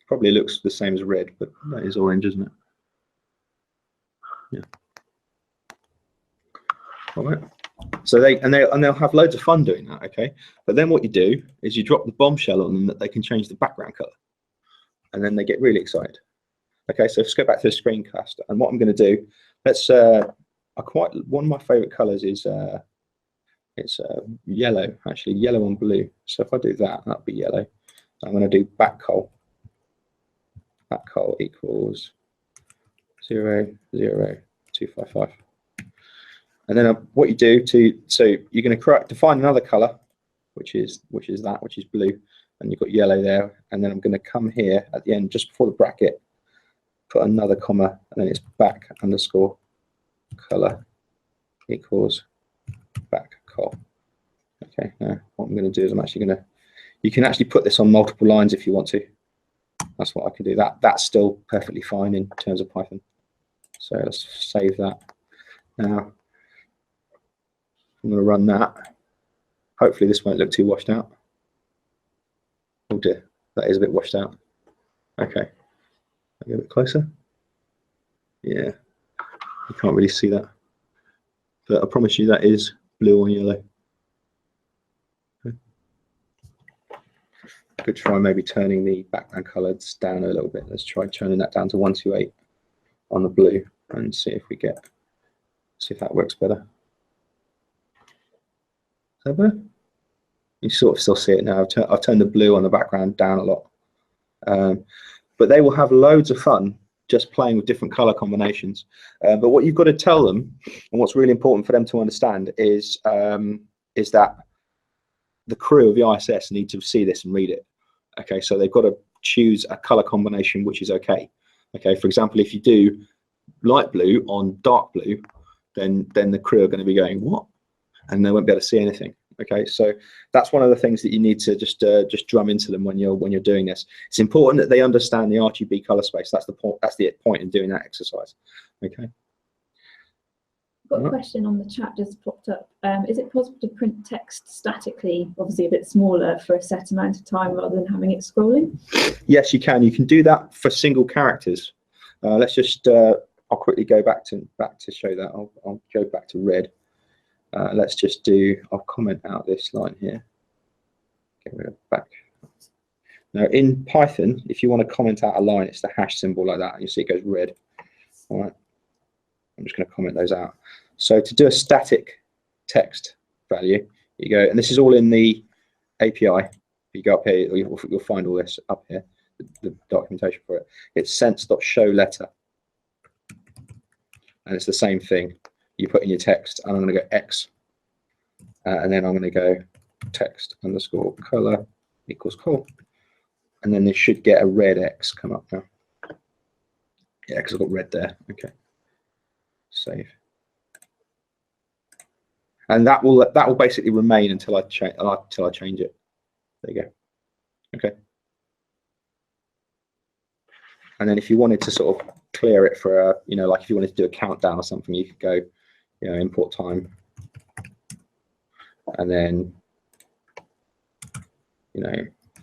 probably looks the same as red, but that is orange, isn't it? Yeah. All right. So they'll have loads of fun doing that. Okay, but then what you do is you drop the bombshell on them that they can change the background color, and then they get really excited. Okay, so let's go back to the screencast, and what I'm going to do, let's one of my favorite colors is it's yellow, actually yellow and blue. So if I do that, that'll be yellow. I'm going to do back coal. Back coal equals 0.00255. And then what you do so you're going to define another color, which is blue, and you've got yellow there. And then I'm going to come here at the end, just before the bracket, put another comma, and then it's back underscore color equals back coal. Okay, now what I'm going to do is I'm actually going to, you can actually put this on multiple lines if you want to. That's what I can do. That's still perfectly fine in terms of Python. So let's save that. Now I'm going to run that. Hopefully this won't look too washed out. Oh dear, that is a bit washed out. Okay, I'll get a bit closer. Yeah, you can't really see that, but I promise you that is blue on yellow. Okay. Could try maybe turning the background colors down a little bit. Let's try turning that down to 128 on the blue and see if that works better. Is that better? You sort of still see it now. I've turned the blue on the background down a lot. But they will have loads of fun just playing with different color combinations. But what you've got to tell them, and what's really important for them to understand, is that the crew of the ISS need to see this and read it. Okay, so they've got to choose a color combination which is okay. Okay, for example, if you do light blue on dark blue, then the crew are going to be going, what? And they won't be able to see anything. Okay, so that's one of the things that you need to just drum into them when you're doing this. It's important that they understand the RGB color space. That's the point. That's the point in doing that exercise. Okay. I've got a question on the chat just popped up. Is it possible to print text statically, obviously a bit smaller, for a set amount of time rather than having it scrolling? Yes, you can. You can do that for single characters. Let's just. I'll quickly go back to show that. I'll go back to red. Let's just do. I'll comment out this line here. Get rid of back. Now in Python, if you want to comment out a line, it's the hash symbol like that. You see it goes red. All right. I'm just going to comment those out. So to do a static text value, you go, and this is all in the API. If you go up here, you'll find all this up here, the documentation for it. It's sense.showLetter, and it's the same thing. You put in your text, and I'm going to go X, and then I'm going to go text underscore color equals cool, and then they should get a red X come up now. Yeah, because I've got red there. Okay. Save, and that will basically remain until I change it. There you go. Okay, and then if you wanted to sort of clear it for a, like if you wanted to do a countdown or something, you could go, import time, and then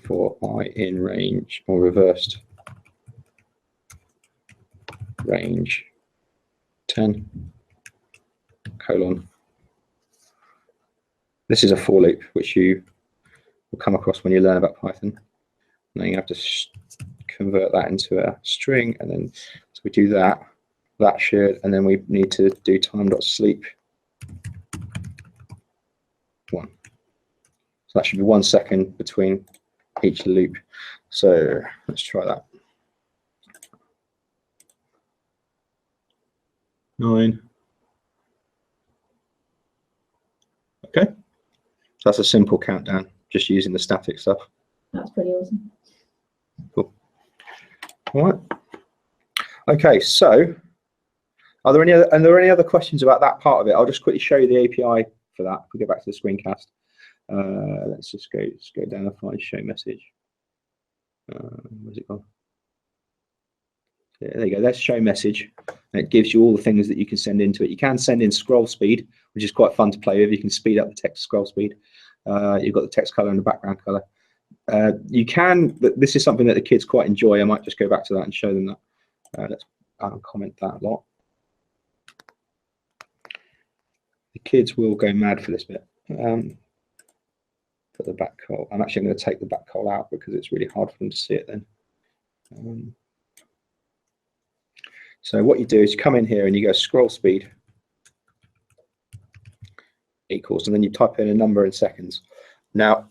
for I in range or reversed range 10 colon. This is a for loop which you will come across when you learn about Python. And then you have to convert that into a string, and then so we do that. That should, and then we need to do time.sleep 1. So that should be 1 second between each loop. So let's try that. 9. Okay, so that's a simple countdown, just using the static stuff. That's pretty awesome. Cool. All right. Okay, so are there any other questions about that part of it? I'll just quickly show you the API for that. If we go back to the screencast, let's just go down and find show message. Where's it gone? There you go, that's show message. And it gives you all the things that you can send into it. You can send in scroll speed, which is quite fun to play with. You can speed up the text scroll speed. You've got the text color and the background color. You can, this is something that the kids quite enjoy. I might just go back to that and show them that. Let's comment that a lot. The kids will go mad for this bit. Put the back call. I'm actually going to take the back call out because it's really hard for them to see it then. So what you do is you come in here and you go scroll speed equals, and then you type in a number in seconds. Now,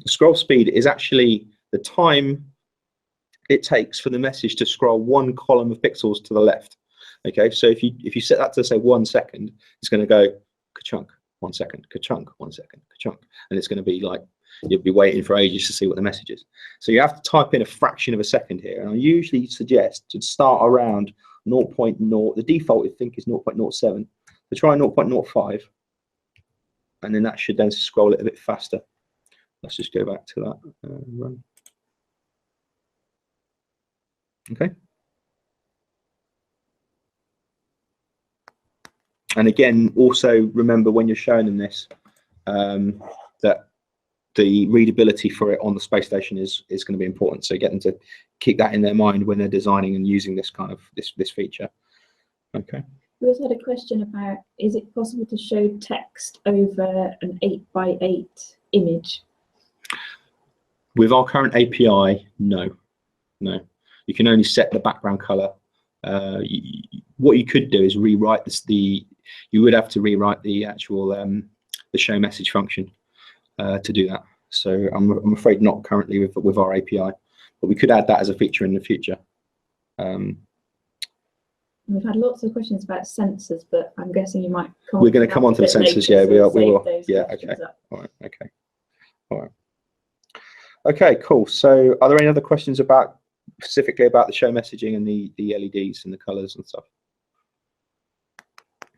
scroll speed is actually the time it takes for the message to scroll one column of pixels to the left. Okay, so if you set that to say 1 second, it's going to go ka-chunk, 1 second, ka-chunk, 1 second, ka-chunk, and it's going to be like you'll be waiting for ages to see what the message is. So you have to type in a fraction of a second here, and I usually suggest to start around 0.0. The default I think is 0.07. So try 0.05, and then that should then scroll it a bit faster. Let's just go back to that run. Okay. And again, also remember when you're showing them this, that the readability for it on the space station is going to be important. So get them to keep that in their mind when they're designing and using this kind of this feature. Okay. We also had a question about, is it possible to show text over an 8x8 image? With our current API, no. You can only set the background color. What you could do is rewrite this. You would have to rewrite the actual the show message function to do that. So I'm afraid not currently with our API, but we could add that as a feature in the future. We've had lots of questions about sensors, but I'm guessing you might come. We're going to come on to the sensors. Yeah, we will. Yeah. Okay. All right. Okay. All right. Okay. Cool. So, are there any other questions specifically about the show messaging and the LEDs and the colors and stuff?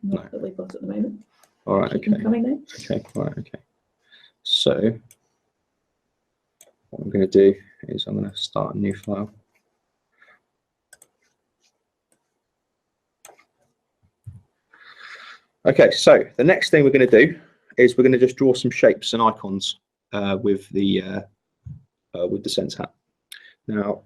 Not that we've got at the moment. All right. Keep them coming then. Okay. All right. Okay. So, what I'm going to do is I'm going to start a new file. Okay, so the next thing we're going to do is we're going to just draw some shapes and icons with the Sense Hat. Now,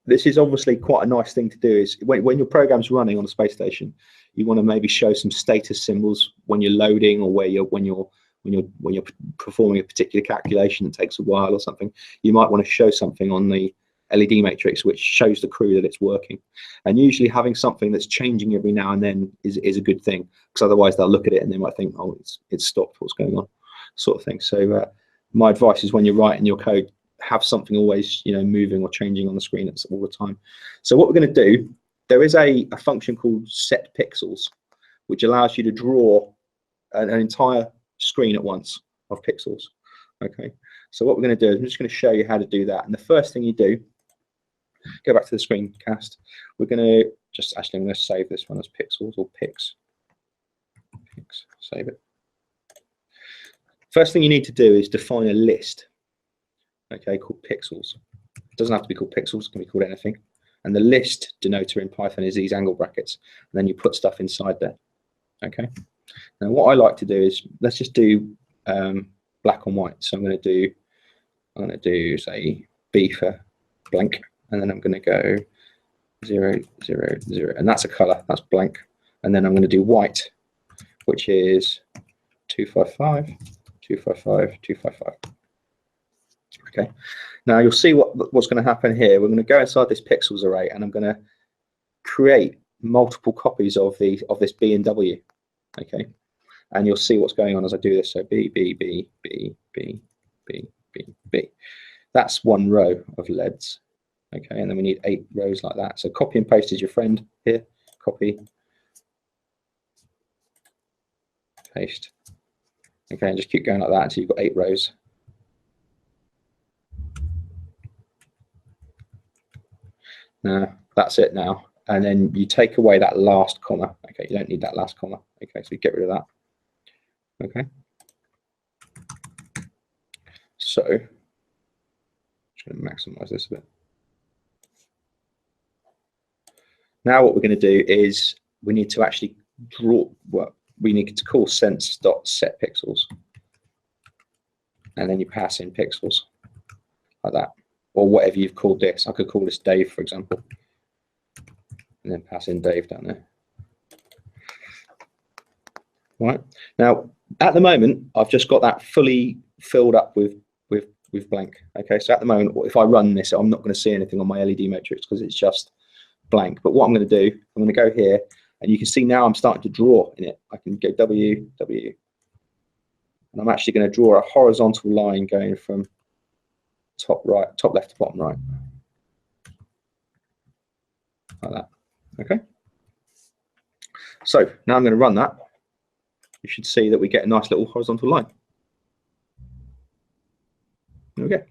this is obviously quite a nice thing to do. Is when your program's running on the space station, you want to maybe show some status symbols when you're loading, or when you're performing a particular calculation that takes a while or something. You might want to show something on the LED matrix which shows the crew that it's working, and usually having something that's changing every now and then is a good thing, because otherwise they'll look at it and they might think, oh, it's stopped, what's going on, sort of thing. So my advice is when you're writing your code, have something always moving or changing on the screen all the time. So what we're going to do, there is a function called set pixels, which allows you to draw an entire screen at once of pixels. Okay, so what we're going to do is I'm just going to show you how to do that. And the first thing you do, go back to the screencast. We're going to I'm going to save this one as pixels or pix. Save it. First thing you need to do is define a list, okay, called pixels. It doesn't have to be called pixels, it can be called anything. And the list denoter in Python is these angle brackets, and then you put stuff inside there. Okay. Now what I like to do is, let's just do black and white. So I'm going to do say B for blank, and then I'm going to go 0, 0, 0, and that's a color, that's blank. And then I'm going to do white, which is 255, 255, 255. Okay. Now you'll see what's going to happen here. We're going to go inside this pixels array, and I'm going to create multiple copies of this B and W. Okay. And you'll see what's going on as I do this. So B, B, B, B, B, B, B, B. That's one row of LEDs. Okay, and then we need 8 rows like that. So copy and paste is your friend here. Copy, paste. Okay, and just keep going like that until you've got 8 rows. Now that's it now. And then you take away that last comma. Okay, you don't need that last comma. Okay, so you get rid of that. Okay. So I'm just going to maximize this a bit. Now what we're going to do is we need to actually draw, well, we need to call sense.setPixels, and then you pass in pixels like that, or whatever you've called this. I could call this Dave, for example, and then pass in Dave down there. Right, now at the moment I've just got that fully filled up with blank. Okay, so at the moment if I run this, I'm not going to see anything on my LED matrix because it's just blank. But what I'm going to do, I'm going to go here, and you can see now I'm starting to draw in it. I can go W, W, and I'm actually going to draw a horizontal line going from top left to bottom right, like that. Okay, so now I'm going to run that. You should see that we get a nice little horizontal line. Okay.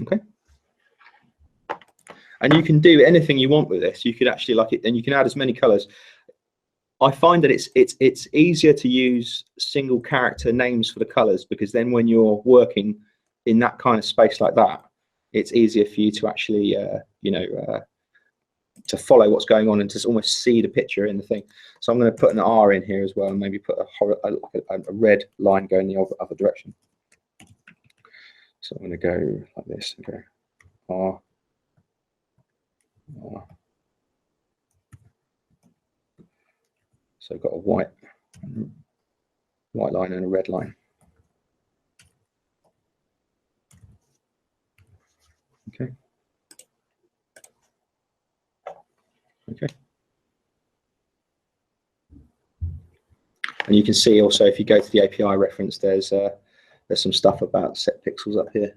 Okay. And you can do anything you want with this. You could actually like it, and you can add as many colors. I find that it's easier to use single character names for the colors, because then when you're working in that kind of space like that, it's easier for you to actually to follow what's going on and to almost see the picture in the thing. So I'm going to put an R in here as well, and maybe put a red line going the other direction. So I'm going to go like this. Okay, R, R. So I've got a white line and a red line. Okay. Okay. And you can see also, if you go to the API reference, there's some stuff about set pixels up here.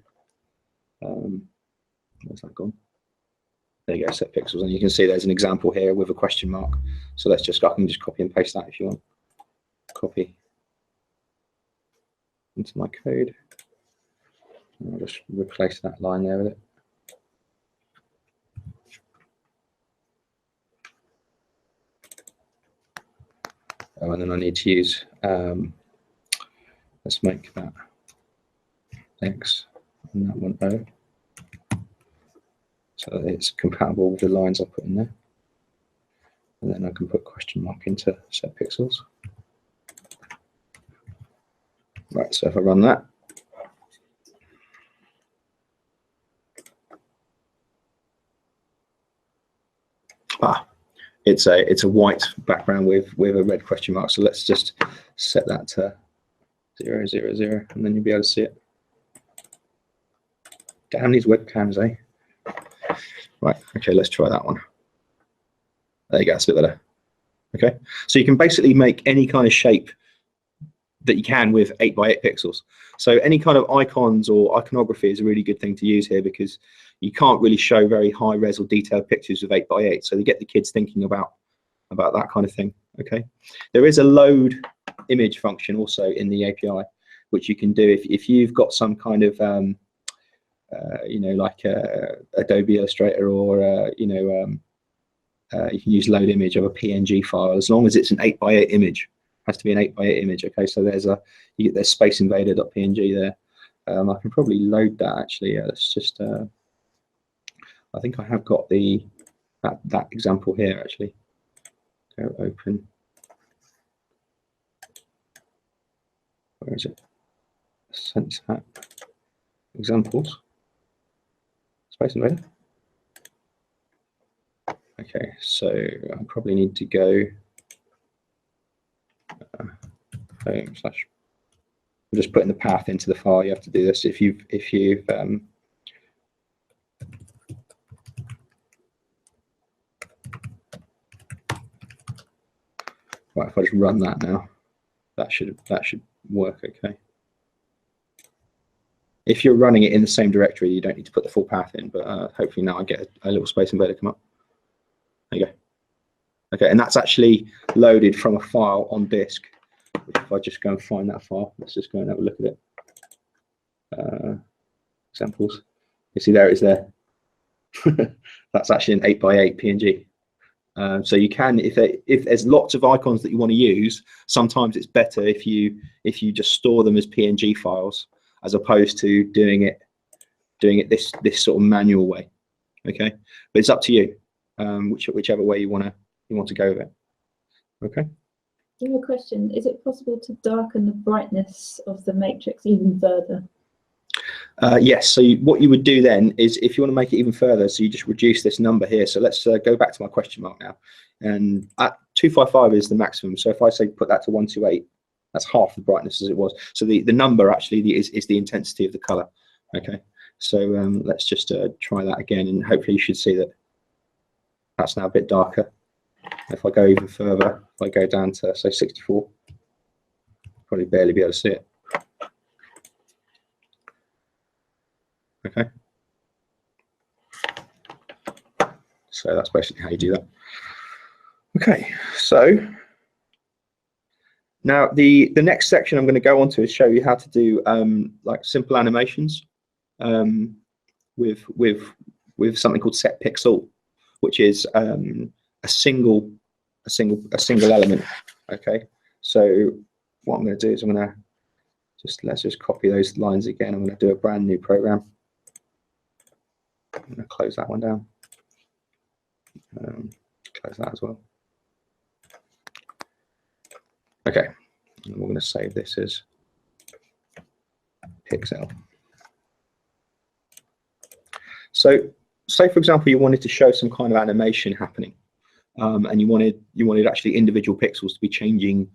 Where's that gone? There you go, set pixels, and you can see there's an example here with a question mark. So let's just, I can just copy and paste that if you want. Copy into my code. And I'll just replace that line there with it. Oh, and then I need to use, let's make that X and that one O, so that it's compatible with the lines I put in there. And then I can put question mark into set pixels. Right, so if I run that, it's a white background with a red question mark. So let's just set that to 0, 0, 0, and then you'll be able to see it. Damn these webcams, eh? Right, okay, let's try that one. There you go, it's a bit better. Okay, so you can basically make any kind of shape that you can with 8x8 pixels. So any kind of icons or iconography is a really good thing to use here, because you can't really show very high res or detailed pictures with 8x8. So you get the kids thinking about that kind of thing. Okay, there is a load image function also in the API, which you can do if you've got some kind of like Adobe Illustrator, or you can use load image of a PNG file, as long as it's an 8x8 image. Has to be an 8x8 image. Okay, so there's Space Invader.png there. I can probably load that actually. Let's just I think I have got that example here actually. Go open. Where is it? Sense Hat examples. Space Invader. Okay, so I probably need to go home / I'm just putting the path into the file. You have to do this if you've right, if I just run that now, that should work. Okay. If you're running it in the same directory, you don't need to put the full path in, but hopefully now I get a little Space Invader come up. There you go. Okay, and that's actually loaded from a file on disk. If I just go and find that file, let's just go and have a look at it. Examples. You see there it is there. That's actually an 8x8 PNG. So you can, if there's lots of icons that you want to use, sometimes it's better if you just store them as PNG files, as opposed to doing it this sort of manual way. Okay, but it's up to you. whichever way you want to go with it. Okay. I have a question. Is it possible to darken the brightness of the matrix even further? Yes. So what you would do then is, if you want to make it even further, so you just reduce this number here. So let's go back to my question mark now, and at 255 is the maximum. So if I say put that to 128, that's half the brightness as it was. So the number actually is the intensity of the color. Okay. So let's just try that again, and hopefully you should see that that's now a bit darker. If I go even further, if I go down to say 64, probably barely be able to see it. Okay. So that's basically how you do that. Okay, so now the next section I'm going to go on to is show you how to do like simple animations with something called set pixel, which is a single element. Okay, so what I'm going to do is I'm going to let's just copy those lines again. I'm going to do a brand new program. I'm going to close that one down. Close that as well. Okay, and we're going to save this as pixel. So say for example you wanted to show some kind of animation happening, and you wanted actually individual pixels to be changing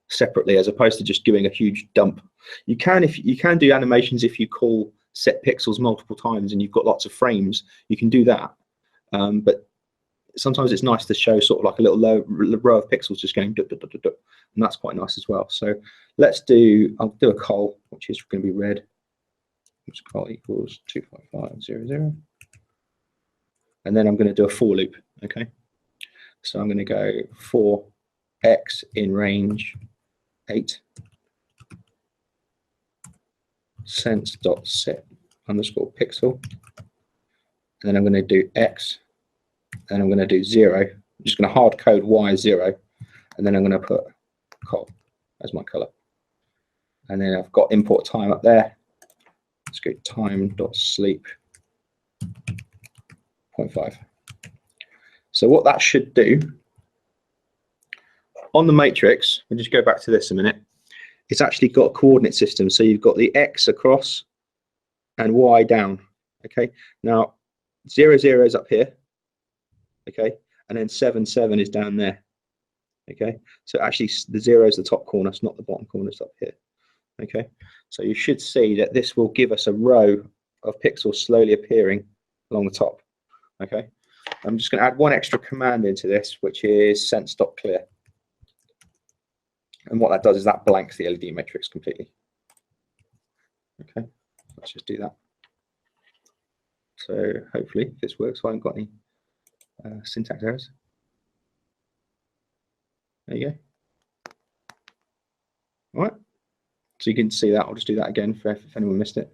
separately as opposed to just giving a huge dump. You can do animations if you call set pixels multiple times and you've got lots of frames. You can do that, but sometimes it's nice to show sort of like a little row of pixels just going duh, duh, duh, duh, duh, and that's quite nice as well. So I'll do a col, which is going to be red, which col equals 25500, and then I'm going to do a for loop. Okay, so I'm going to go for x in range 8 sense.set underscore pixel, and then I'm going to do x, and I'm going to do 0. I'm just going to hard code y 0, and then I'm going to put col as my color, and then I've got import time up there. Let's go time.sleep 0.5. So what that should do on the matrix, we'll just go back to this a minute. It's actually got a coordinate system. So you've got the x across and y down. Okay. Now 0, 0 is up here. Okay. And then 7, 7 is down there. Okay. So actually the 0 is the top corner. It's not the bottom corner. It's up here. Okay. So you should see that this will give us a row of pixels slowly appearing along the top. Okay. I'm just going to add one extra command into this, which is sense.clear. And what that does is that blanks the LED matrix completely. Okay, let's just do that. So hopefully this works. I haven't got any syntax errors. There you go. All right. So you can see that. I'll just do that again if anyone missed it.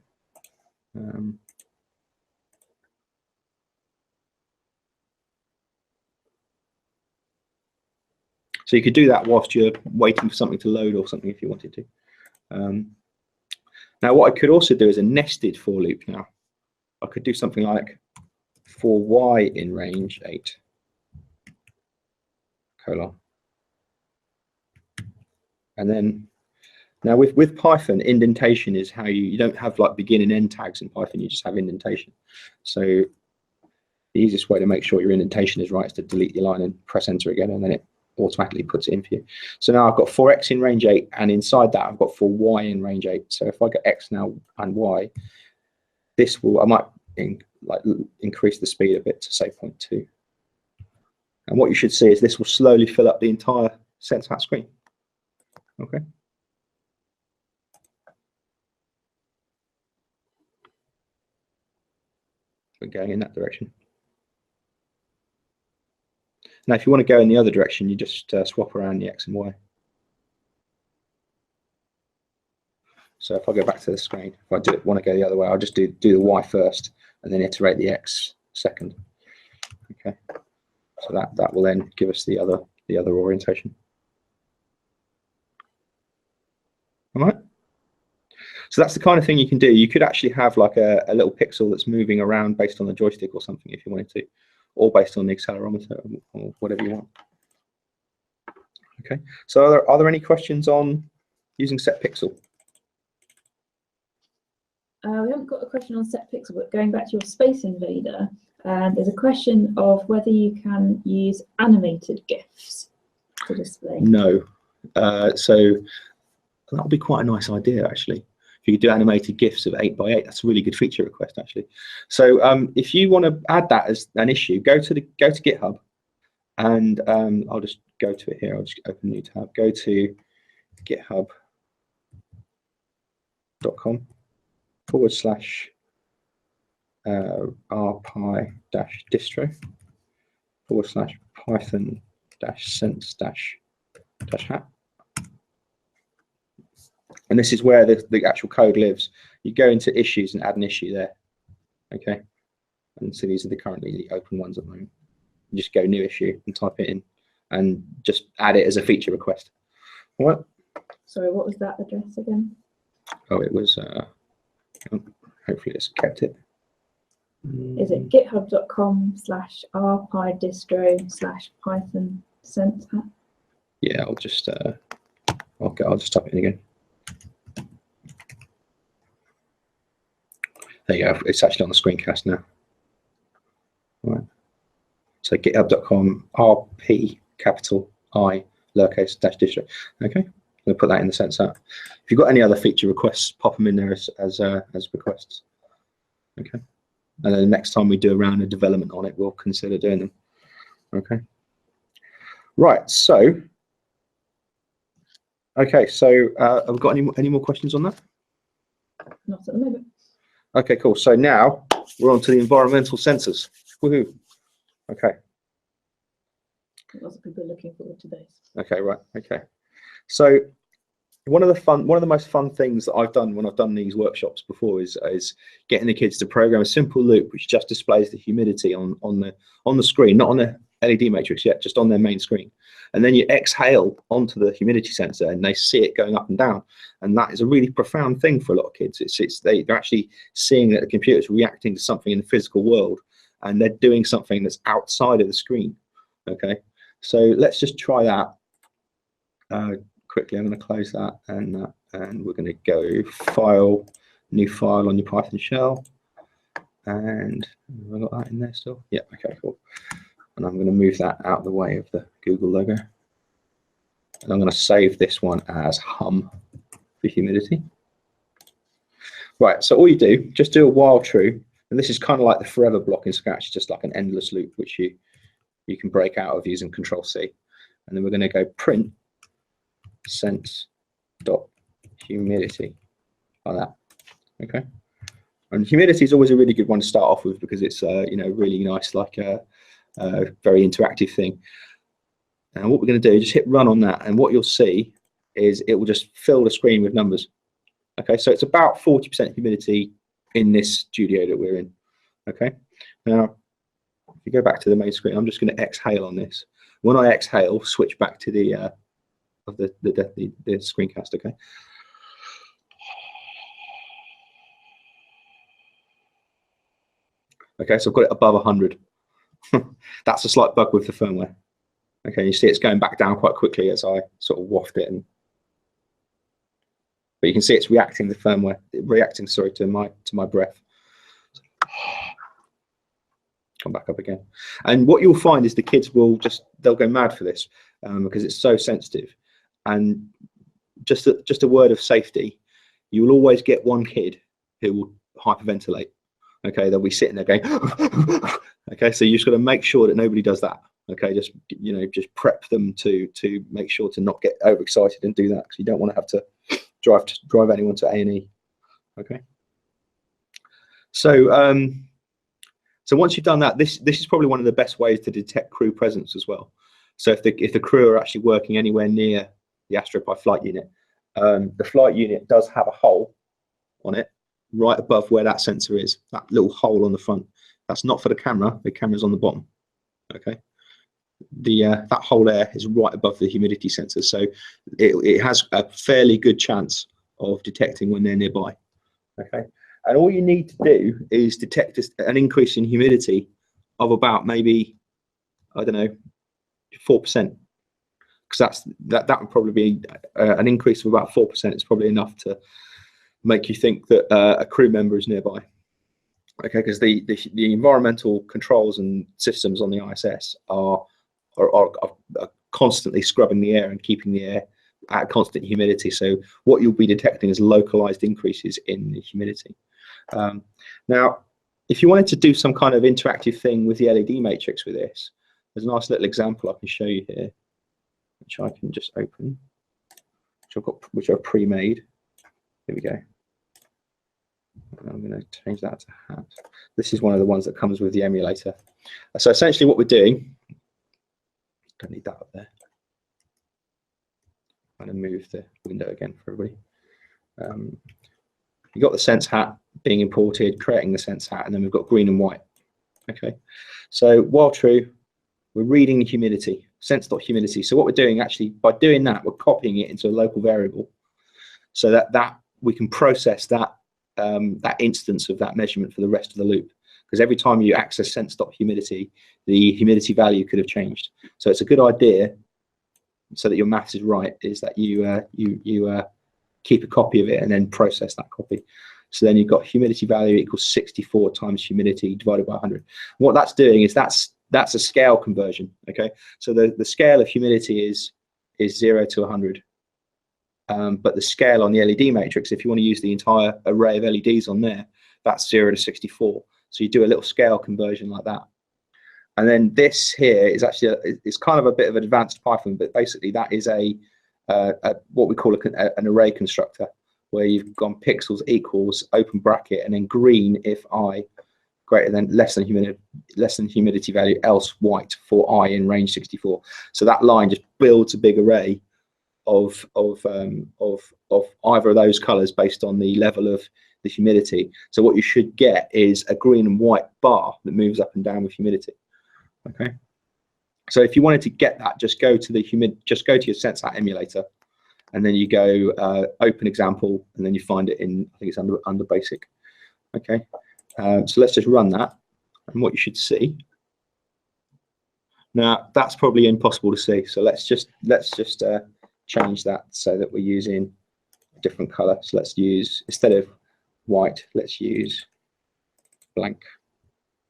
So you could do that whilst you're waiting for something to load or something if you wanted to. Now what I could also do is a nested for loop. Now I could do something like for y in range 8 colon, and then now with Python, indentation is how you don't have like begin and end tags in Python. You just have indentation. So the easiest way to make sure your indentation is right is to delete your line and press enter again, and then it automatically puts it in for you. So now I've got for x in range 8, and inside that I've got for y in range 8. So if I get x now and y, this will, I might increase the speed a bit to say 0.2. And what you should see is this will slowly fill up the entire SenseHat screen. Okay. We're going in that direction. Now, if you want to go in the other direction, you just swap around the x and y. So if I go back to the screen, if I want to go the other way, I'll just do the y first and then iterate the x second. Okay. So that will then give us the other orientation. All right. So that's the kind of thing you can do. You could actually have like a little pixel that's moving around based on the joystick or something if you wanted to. or based on the accelerometer, or whatever you want. Okay, so are there any questions on using set pixel? We haven't got a question on set pixel, but going back to your Space Invader, there's a question of whether you can use animated GIFs to display. No. So that would be quite a nice idea, actually. If you could do animated GIFs of 8x8, that's a really good feature request, actually. So if you want to add that as an issue, go to GitHub, and I'll just go to it here. I'll just open a new tab. Go to github.com/rpi-distre/python-sense-hat. And this is where the actual code lives. You go into issues and add an issue there. Okay. And so these are currently the open ones at the moment. You just go new issue and type it in and just add it as a feature request. All right. Sorry, what was that address again? Oh, it was, hopefully it's kept it. Is it github.com/rpi-distro/python-sense-hat? Yeah, I'll just type it in again. There you go. It's actually on the screencast now. All right. So github.com rp capital I lowercase dash distro. Okay. I'm going to put that in the sense that if you've got any other feature requests, pop them in there as requests. Okay. And then the next time we do a round of development on it, we'll consider doing them. Okay. Right. So. Okay. So have we got any more questions on that? Not at the moment. Okay, cool. So now we're on to the environmental sensors. Woohoo. Okay. Lots of people are looking forward to those. Okay, right. Okay. So one of the most fun things that I've done when I've done these workshops before is getting the kids to program a simple loop which just displays the humidity on the screen, not on the LED matrix yet, just on their main screen. And then you exhale onto the humidity sensor and they see it going up and down. And that is a really profound thing for a lot of kids. They're actually seeing that the computer is reacting to something in the physical world and they're doing something that's outside of the screen. Okay, so let's just try that quickly. I'm going to close that and we're going to go file, new file on your Python shell. And have I got that in there still? Yeah, okay, cool. And I'm going to move that out of the way of the Google logo. And I'm going to save this one as hum for humidity. Right, so all you do, just do a while true. And this is kind of like the forever block in Scratch, just like an endless loop, which you can break out of using Control-C. And then we're going to go print sense.humidity like that. Okay. And humidity is always a really good one to start off with because it's really nice, like very interactive thing. And what we're going to do is just hit run on that, and what you'll see is it will just fill the screen with numbers. Okay, so it's about 40% humidity in this studio that we're in. Okay, now if you go back to the main screen, I'm just going to exhale on this. When I exhale, switch back to the screencast. Okay. Okay, so I've got it above 100. That's a slight bug with the firmware. Okay, you see it's going back down quite quickly as I sort of waft it, but you can see it's reacting the firmware, to my breath. Come back up again, and what you'll find is the kids they'll go mad for this because it's so sensitive. And just a word of safety, you will always get one kid who will hyperventilate. Okay, they'll be sitting there going. Okay, so you just got to make sure that nobody does that. Okay, just prep them to make sure to not get overexcited and do that because you don't want to have to drive anyone to A&E. Okay. So once you've done that, this is probably one of the best ways to detect crew presence as well. So if the crew are actually working anywhere near the Astro Pi flight unit, the flight unit does have a hole on it right above where that sensor is. That little hole on the front. That's not for the camera. The camera's on the bottom. Okay. That hole there is right above the humidity sensor, so it has a fairly good chance of detecting when they're nearby. Okay, and all you need to do is detect an increase in humidity of about maybe, I don't know, 4%, because that would probably be an increase of about 4%. It's probably enough to make you think that a crew member is nearby. Okay, because the environmental controls and systems on the ISS are constantly scrubbing the air and keeping the air at constant humidity. So what you'll be detecting is localized increases in the humidity. Now, if you wanted to do some kind of interactive thing with the LED matrix with this, there's a nice little example I can show you here, which I can just open, which I've pre-made. Here we go. I'm going to change that to hat. This is one of the ones that comes with the emulator. So essentially what we're doing, don't need that up there. I'm going to move the window again for everybody. You've got the sense hat being imported, creating the sense hat, and then we've got green and white. Okay, so while true, we're reading the humidity, sense.humidity. So what we're doing actually, by doing that, we're copying it into a local variable so that we can process that that instance of that measurement for the rest of the loop, because every time you access sense.humidity, the humidity value could have changed. So it's a good idea, so that your maths is right, is that you keep a copy of it and then process that copy. So then you've got humidity value equals 64 times humidity divided by 100. What that's doing is that's a scale conversion. Okay, so the scale of humidity is 0 to 100. But the scale on the LED matrix, if you want to use the entire array of LEDs on there, that's 0 to 64. So you do a little scale conversion like that. And then this here is actually it's kind of a bit of advanced Python, but basically that is what we call an array constructor, where you've gone pixels equals open bracket and then green if I greater than less than humidity value, else white for I in range 64. So that line just builds a big array of either of those colors based on the level of the humidity. So what you should get is a green and white bar that moves up and down with humidity. Okay, so if you wanted to get that, just go to your SenseHat emulator, and then you go open example, and then you find it in, I think it's under basic. Okay, so let's just run that, and what you should see now, that's probably impossible to see, so let's just change that so that we're using a different color. So let's use, instead of white, let's use blank.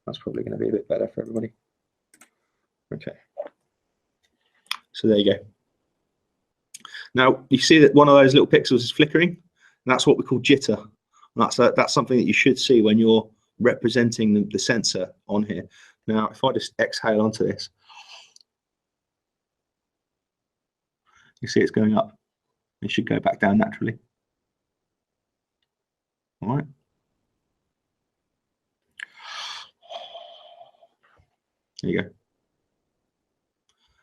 That's probably going to be a bit better for everybody. Okay, so there you go. Now you see that one of those little pixels is flickering, and that's what we call jitter. And that's something that you should see when you're representing the sensor on here. Now if I just exhale onto this, you see it's going up. It should go back down naturally. All right. There you go.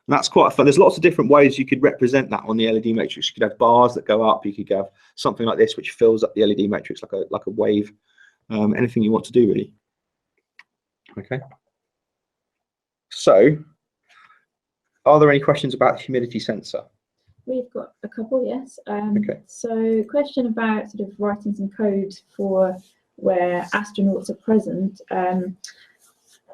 And that's quite fun. There's lots of different ways you could represent that on the LED matrix. You could have bars that go up. You could have something like this, which fills up the LED matrix like a wave. Anything you want to do, really. Okay. So, are there any questions about the humidity sensor? We've got a couple, yes. Okay. So, question about sort of writing some code for where astronauts are present.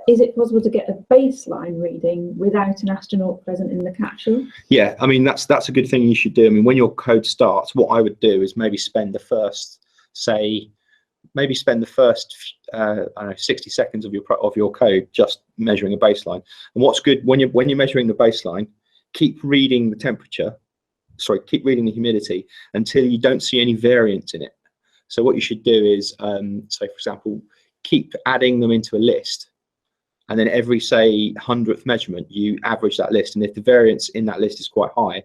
Is it possible to get a baseline reading without an astronaut present in the capsule? Yeah, I mean, that's a good thing you should do. I mean, when your code starts, what I would do is maybe spend the first, I don't know, 60 seconds of your code just measuring a baseline. And what's good when you're measuring the baseline, keep reading the temperature. Sorry, keep reading the humidity until you don't see any variance in it. So what you should do is, say for example, keep adding them into a list. And then every, say, 100th measurement, you average that list. And if the variance in that list is quite high,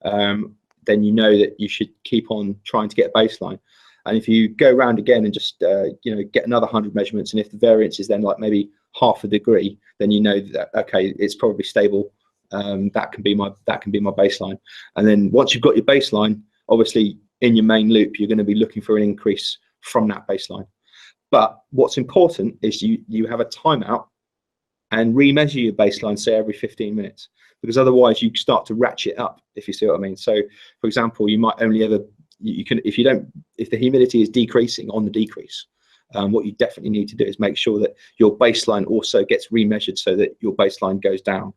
then you know that you should keep on trying to get a baseline. And if you go around again and just get another 100 measurements, and if the variance is then like maybe half a degree, then you know that, okay, it's probably stable. That can be my baseline. And then once you've got your baseline, obviously in your main loop, you're going to be looking for an increase from that baseline. But what's important is you have a timeout and remeasure your baseline, say every 15 minutes, because otherwise you start to ratchet up, if you see what I mean. So for example, you might only ever, if the humidity is decreasing on the decrease, what you definitely need to do is make sure that your baseline also gets remeasured so that your baseline goes down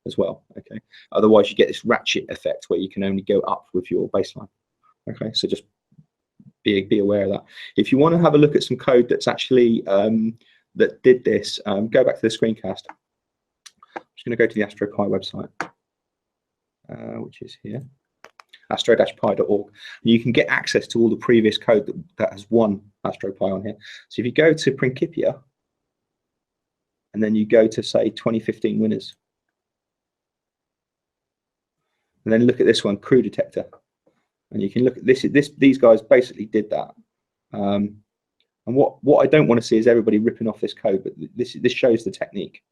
as well. Okay, otherwise you get this ratchet effect where you can only go up with your baseline. Okay, so just be aware of that. If you want to have a look at some code that's actually that did this, go back to the screencast. I'm just going to go to the Astro Pi website, which is here, astro-pi.org. You can get access to all the previous code that has won Astro Pi on here. So if you go to Principia, and then you go to, say, 2015 winners, and then look at this one, crew detector, and you can look at this. These guys basically did that. And what I don't want to see is everybody ripping off this code, but this shows the technique.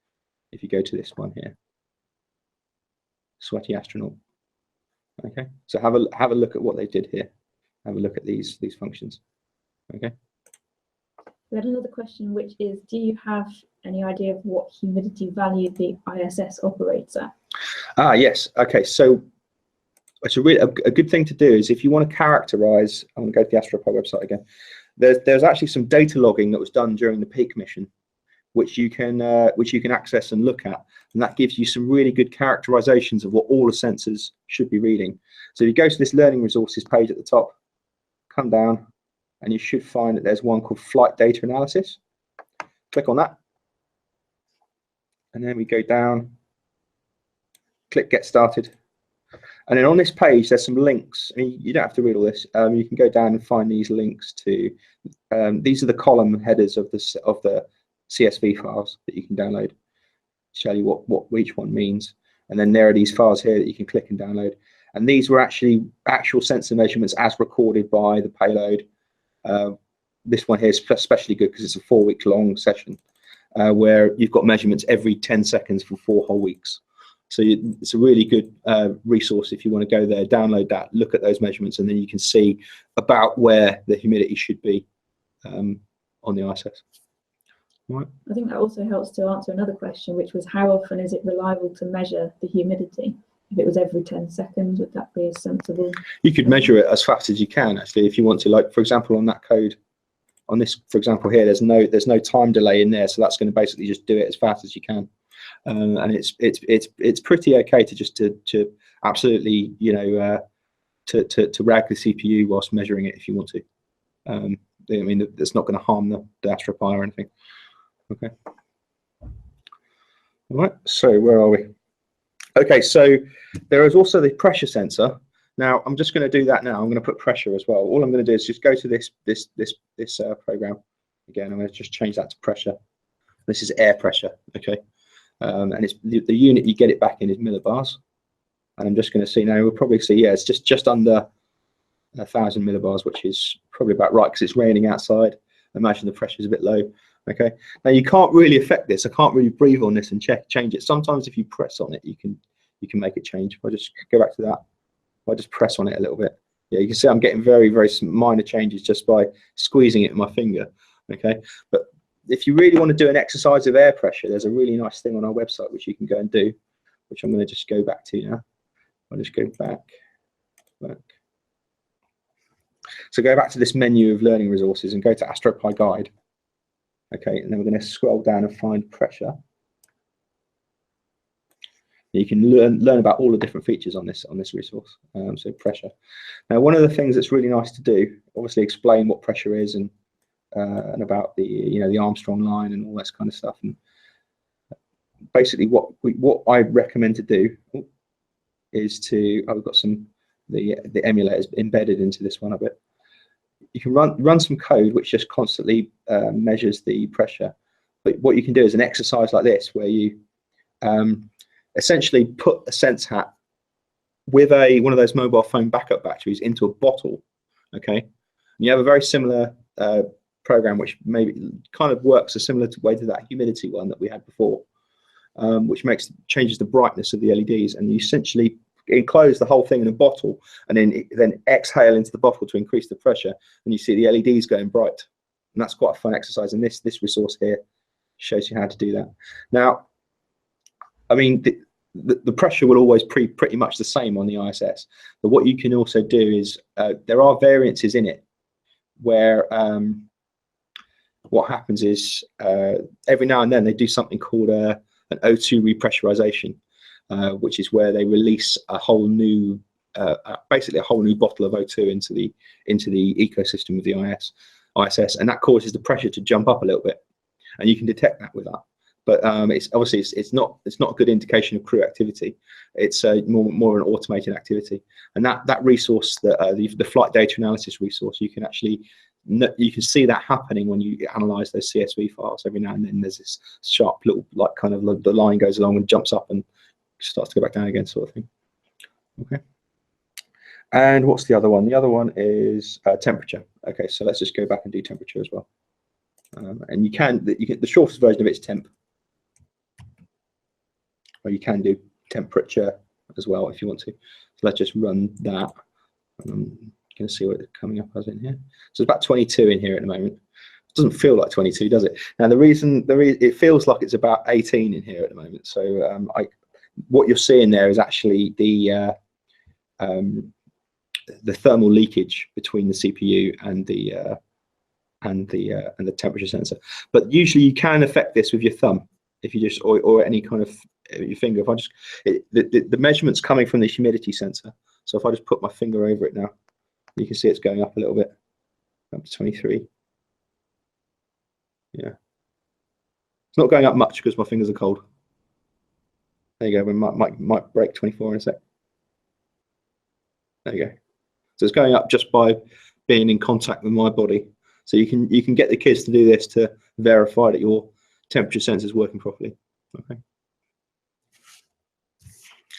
If you go to this one here, Sweaty Astronaut. Okay, so have a look at what they did here. Have a look at these functions. Okay. We had another question, which is, do you have any idea of what humidity value the ISS operates at? Ah, yes. Okay, so it's a good thing to do is if you want to characterize. I'm going to go to the Astro Pi website again. There's actually some data logging that was done during the peak mission, which you can access and look at, and that gives you some really good characterizations of what all the sensors should be reading. So if you go to this learning resources page at the top, come down, and you should find that there's one called flight data analysis. Click on that, and then we go down, click get started, and then on this page there's some links. I mean, you don't have to read all this. You can go down and find these links to these are the column headers of the CSV files that you can download, show you what each one means, and then there are these files here that you can click and download, and these were actually actual sensor measurements as recorded by the payload. This one here is especially good because it's a 4-week long session where you've got measurements every 10 seconds for 4 whole weeks. So it's a really good resource if you want to go there, download that, look at those measurements, and then you can see about where the humidity should be on the ISS. Right. I think that also helps to answer another question, which was how often is it reliable to measure the humidity? If it was every 10 seconds, would that be a sensible? You could measure it as fast as you can, actually, if you want to. Like, for example, on that code, on this, for example, here, there's no time delay in there, so that's going to basically just do it as fast as you can. And it's pretty okay to just to absolutely, you know, to rag the CPU whilst measuring it if you want to. I mean, it's not going to harm the Astro Pi or anything. Okay. All right. So where are we? Okay. So there is also the pressure sensor. Now I'm just going to do that now. I'm going to put pressure as well. All I'm going to do is just go to this program again. I'm going to just change that to pressure. This is air pressure. Okay. And it's the unit you get it back in is millibars. And I'm just going to see now. We'll probably see. Yeah, it's just under 1,000 millibars, which is probably about right because it's raining outside. Imagine the pressure is a bit low. Okay, now you can't really affect this. I can't really breathe on this and change it. Sometimes if you press on it, you can make it change. If I just go back to that, if I just press on it a little bit, yeah, you can see I'm getting very minor changes just by squeezing it with my finger. Okay, but if you really want to do an exercise of air pressure, there's a really nice thing on our website which you can go and do, which I'm going to just go back to now. I'll just go back. So go back to this menu of learning resources and go to Astro Pi Guide. Okay, and then we're going to scroll down and find pressure. You can learn about all the different features on this resource. So pressure. Now, one of the things that's really nice to do, obviously, explain what pressure is and about the the Armstrong line and all this kind of stuff. And basically, what I recommend to do is to we've got the emulators embedded into this one a bit. You can run some code which just constantly measures the pressure. But what you can do is an exercise like this, where you essentially put a sense hat with one of those mobile phone backup batteries into a bottle. Okay, and you have a very similar program which maybe kind of works a similar way to that humidity one that we had before, which changes the brightness of the LEDs, and you essentially enclose the whole thing in a bottle and then exhale into the bottle to increase the pressure, and you see the LEDs going bright. And that's quite a fun exercise, and this resource here shows you how to do that. Now, I mean, the pressure will always be pretty much the same on the ISS, but what you can also do is there are variances in it where what happens is every now and then they do something called an O2 repressurization, which is where they release a whole new, basically a whole new bottle of O2 into the ecosystem of the ISS, and that causes the pressure to jump up a little bit, and you can detect that with that. But it's obviously it's not a good indication of crew activity. It's more an automated activity, and that resource, the flight data analysis resource, you can actually see that happening when you analyze those CSV files. Every now and then there's this sharp little, like, kind of the line goes along and jumps up and starts to go back down again, sort of thing. Okay. And what's the other one? The other one is temperature. Okay, so let's just go back and do temperature as well. And you can the shortest version of it is temp, or you can do temperature as well if you want to. So let's just run that. I'm going to see what it's coming up as in here. So it's about 22 in here at the moment. It doesn't feel like 22, does it? Now the reason it feels like it's about 18 in here at the moment. So what you're seeing there is actually the thermal leakage between the CPU and the temperature sensor. But usually you can affect this with your thumb, if you just or any kind of your finger. If I just the measurement's coming from the humidity sensor. So if I just put my finger over it now, you can see it's going up a little bit, up to 23. Yeah, it's not going up much because my fingers are cold. There you go. We might break 24 in a sec. There you go. So it's going up just by being in contact with my body. So you can get the kids to do this to verify that your temperature sensor is working properly. Okay.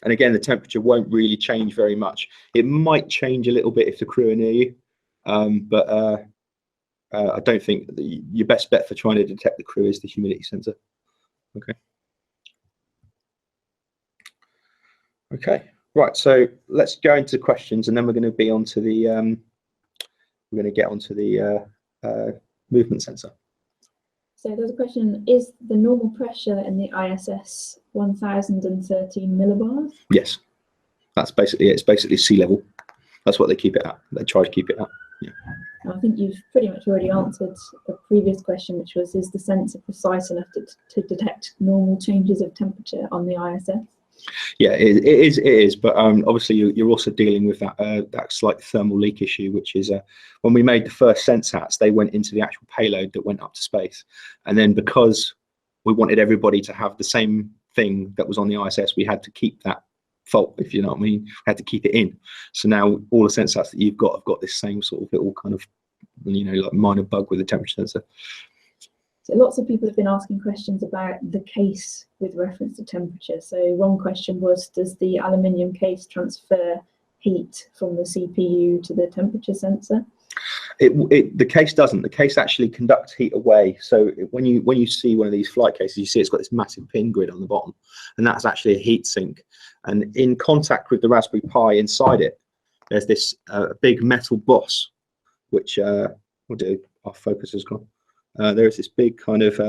And again, the temperature won't really change very much. It might change a little bit if the crew are near you, but I don't think that your best bet for trying to detect the crew is the humidity sensor. Okay. Okay. Right. So let's go into questions, and then we're going to be onto the we're going to get onto the movement sensor. So there's a question: is the normal pressure in the ISS 1013 millibars? Yes, that's basically it. It's basically sea level. That's what they keep it at. They try to keep it at. Yeah. I think you've pretty much already answered the previous question, which was: is the sensor precise enough to detect normal changes of temperature on the ISS? Yeah, it is, but obviously you're also dealing with that slight thermal leak issue, which is when we made the first SenseHats, they went into the actual payload that went up to space, and then because we wanted everybody to have the same thing that was on the ISS, we had to keep that fault, if you know what I mean. We had to keep it in. So now all the SenseHats that you've got have got this same sort of little kind of, like minor bug with the temperature sensor. So lots of people have been asking questions about the case with reference to temperature. So one question was, does the aluminium case transfer heat from the CPU to the temperature sensor? The case doesn't. The case actually conducts heat away. So when you see one of these flight cases, you see it's got this massive pin grid on the bottom, and that's actually a heat sink. And in contact with the Raspberry Pi inside it, there's this big metal boss, which we'll do. Our focus has gone. There's this big kind of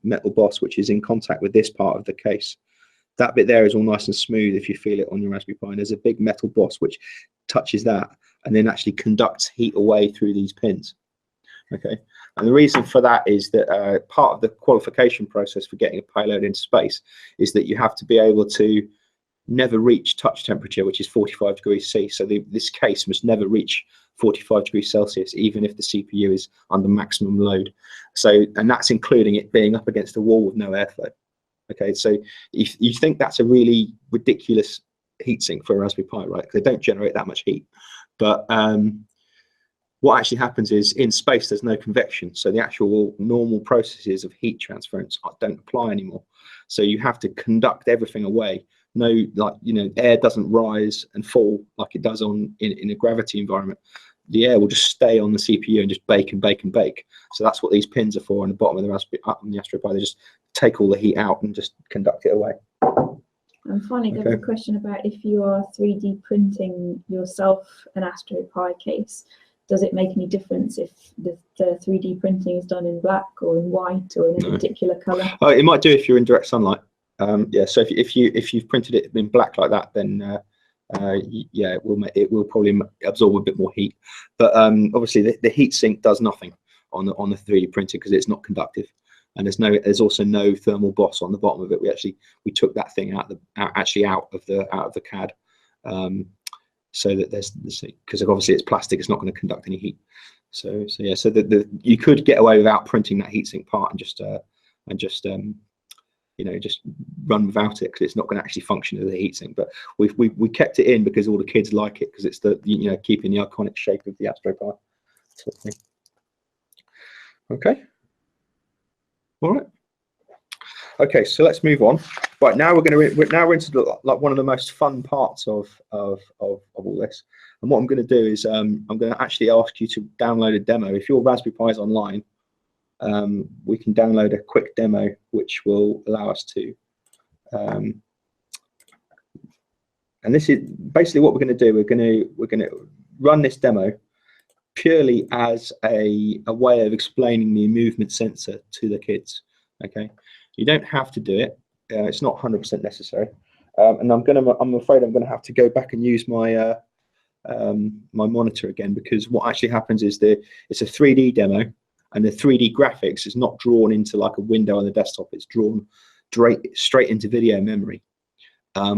metal boss which is in contact with this part of the case. That bit there is all nice and smooth if you feel it on your Raspberry Pi. And there's a big metal boss which touches that and then actually conducts heat away through these pins. Okay, and the reason for that is that part of the qualification process for getting a payload into space is that you have to be able to never reach touch temperature, which is 45 degrees C. So this case must never reach 45 degrees Celsius, even if the CPU is under maximum load. So, and that's including it being up against a wall with no airflow. Okay, so if you think that's a really ridiculous heatsink for a Raspberry Pi, right? Because they don't generate that much heat. But what actually happens is in space there's no convection, so the actual normal processes of heat transference don't apply anymore. So you have to conduct everything away. No, like, air doesn't rise and fall like it does in a gravity environment. The air will just stay on the CPU and just bake and bake and bake. So that's what these pins are for on the bottom of the Astro Pi. They just take all the heat out and just conduct it away. And finally, there's a question about if you are 3D printing yourself an Astro Pi case, does it make any difference if the 3D printing is done in black or in white or in a particular color? Oh, it might do if you're in direct sunlight. Yeah, so if you've printed it in black like that, then yeah, it will probably absorb a bit more heat. But obviously the heat sink does nothing on the 3D printer because it's not conductive, and there's also no thermal boss on the bottom of it. We took that thing out of the CAD, so that there's, because obviously it's plastic, it's not going to conduct any heat. So yeah, so you could get away without printing that heatsink part and just you know, just run without it, because it's not going to actually function as a heatsink. But we kept it in because all the kids like it, because it's the, you know, keeping the iconic shape of the Astro Pi sort of thing. Okay, all right. Okay, so let's move on. Right, now we're into the, like, one of the most fun parts of all this. And what I'm going to do is I'm going to actually ask you to download a demo. If your Raspberry Pi is online, we can download a quick demo which will allow us to. And this is basically what we're going to do. We're going to run this demo purely as a way of explaining the movement sensor to the kids. Okay. You don't have to do it. It's not 100% necessary. And I'm afraid I'm going to have to go back and use my my monitor again, because what actually happens is it's a 3D demo, and the 3D graphics is not drawn into like a window on the desktop. It's drawn straight into video memory,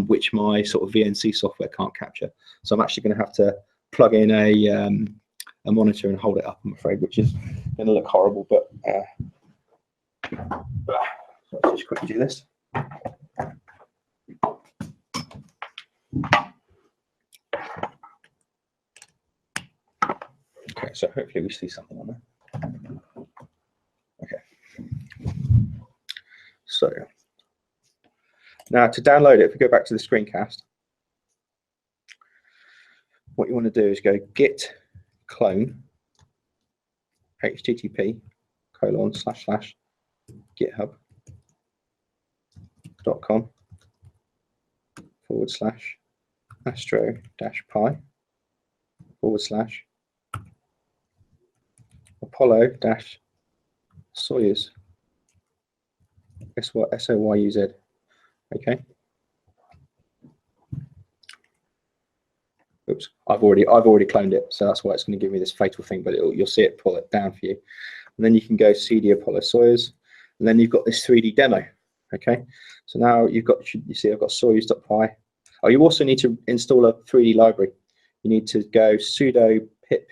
which my sort of VNC software can't capture. So I'm actually going to have to plug in a monitor and hold it up, I'm afraid, which is going to look horrible. But let's just quickly do this. Okay, so hopefully we see something on there. Okay. So now to download it, if we go back to the screencast, what you want to do is go git clone http://github.com/astro-pi/Apollo-Soyuz. Guess what? SOYUZ. Okay. Oops, I've already cloned it, so that's why it's going to give me this fatal thing. But you'll see it pull it down for you, and then you can go CD Apollo-Soyuz, and then you've got this 3D demo. Okay, so now you see I've got Soyuz.py. Oh, you also need to install a 3D library. You need to go sudo pip